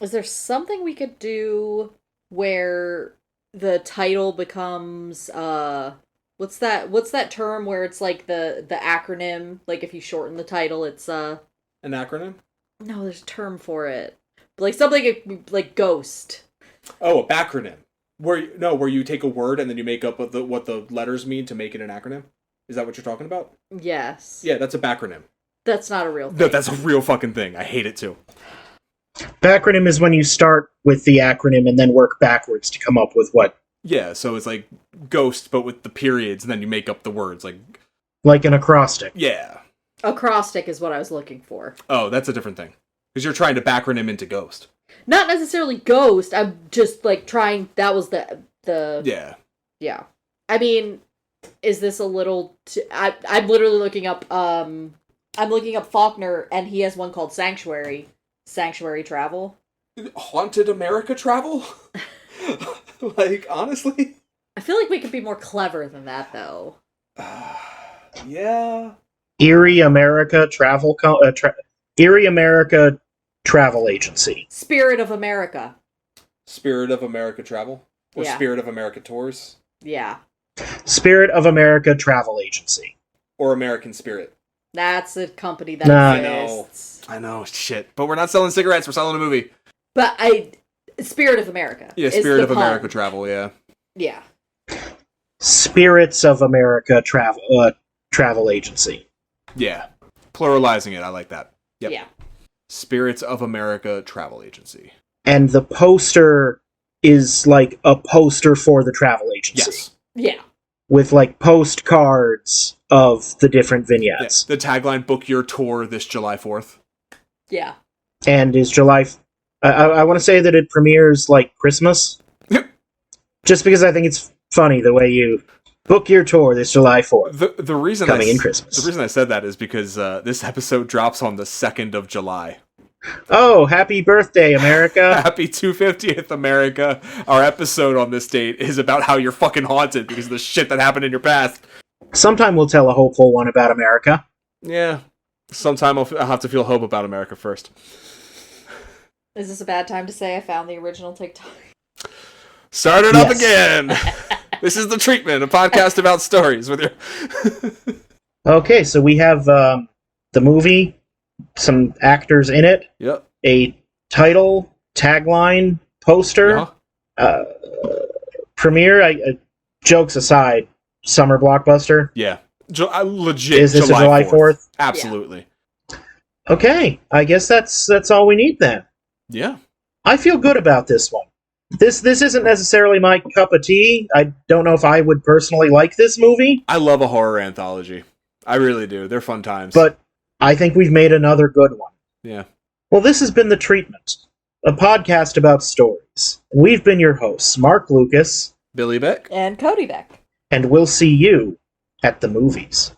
Is there something we could do where the title becomes, what's that term where it's, like, the acronym? Like, if you shorten the title, it's, An acronym? No, there's a term for it. Like, something like Ghost. Oh, a backronym. Where you take a word and then you make up what the letters mean to make it an acronym? Is that what you're talking about? Yes. Yeah, that's a backronym. That's not a real thing. No, that's a real fucking thing. I hate it too. Backronym is when you start with the acronym and then work backwards to come up with what... Yeah, so it's like ghost, but with the periods, and then you make up the words. Like an acrostic. Yeah. Acrostic is what I was looking for. Oh, that's a different thing. Because you're trying to backronym into ghost. Not necessarily Ghost. I'm just, like, trying... That was the... Yeah. Yeah. I mean, is this a little... I'm literally looking up... I'm looking up Faulkner, and he has one called Sanctuary. Sanctuary Travel. Haunted America Travel? Like, honestly? I feel like we could be more clever than that, though. Yeah. Erie America Erie America Travel Agency. Spirit of America. Spirit of America Travel? Or Yeah. Spirit of America Tours? Yeah. Spirit of America Travel Agency. Or American Spirit? That's a company that Nah. exists. I know, shit. But we're not selling cigarettes, we're selling a movie. But Spirit of America. Yeah, is Spirit the of pun. America Travel, yeah. Yeah. Spirits of America Travel Agency. Yeah. Pluralizing it, I like that. Yep. Yeah. Spirits of America Travel Agency. And the poster is like a poster for the travel agency. Yes. Yeah. With like postcards of the different vignettes. Yeah. The tagline, book your tour this July 4th. Yeah. And is July... I want to say that it premieres like Christmas. Just because I think it's funny the way you book your tour this July 4th. The reason coming in Christmas. The reason I said that is because this episode drops on the 2nd of July. Oh, happy birthday, America. Happy 250th, America. Our episode on this date is about how you're fucking haunted because of the shit that happened in your past. Sometime we'll tell a hopeful one about America. Yeah. Sometime I'll have to feel hope about America first. Is this a bad time to say I found the original TikTok? Start it up again! This is The Treatment, a podcast about stories with your... Okay, so we have the movie, some actors in it, Yep. a title, tagline, poster, premiere, jokes aside, summer blockbuster. Yeah. Legit Is this July a July 4th? Absolutely. Okay, I guess that's all we need then. Yeah. I feel good about this one. This isn't necessarily my cup of tea. I don't know if I would personally like this movie. I love a horror anthology. I really do. They're fun times. But I think we've made another good one. Yeah. Well, this has been The Treatment, a podcast about stories. We've been your hosts, Mark Lucas, Billy Beck. And Cody Beck. and we'll see you at the movies.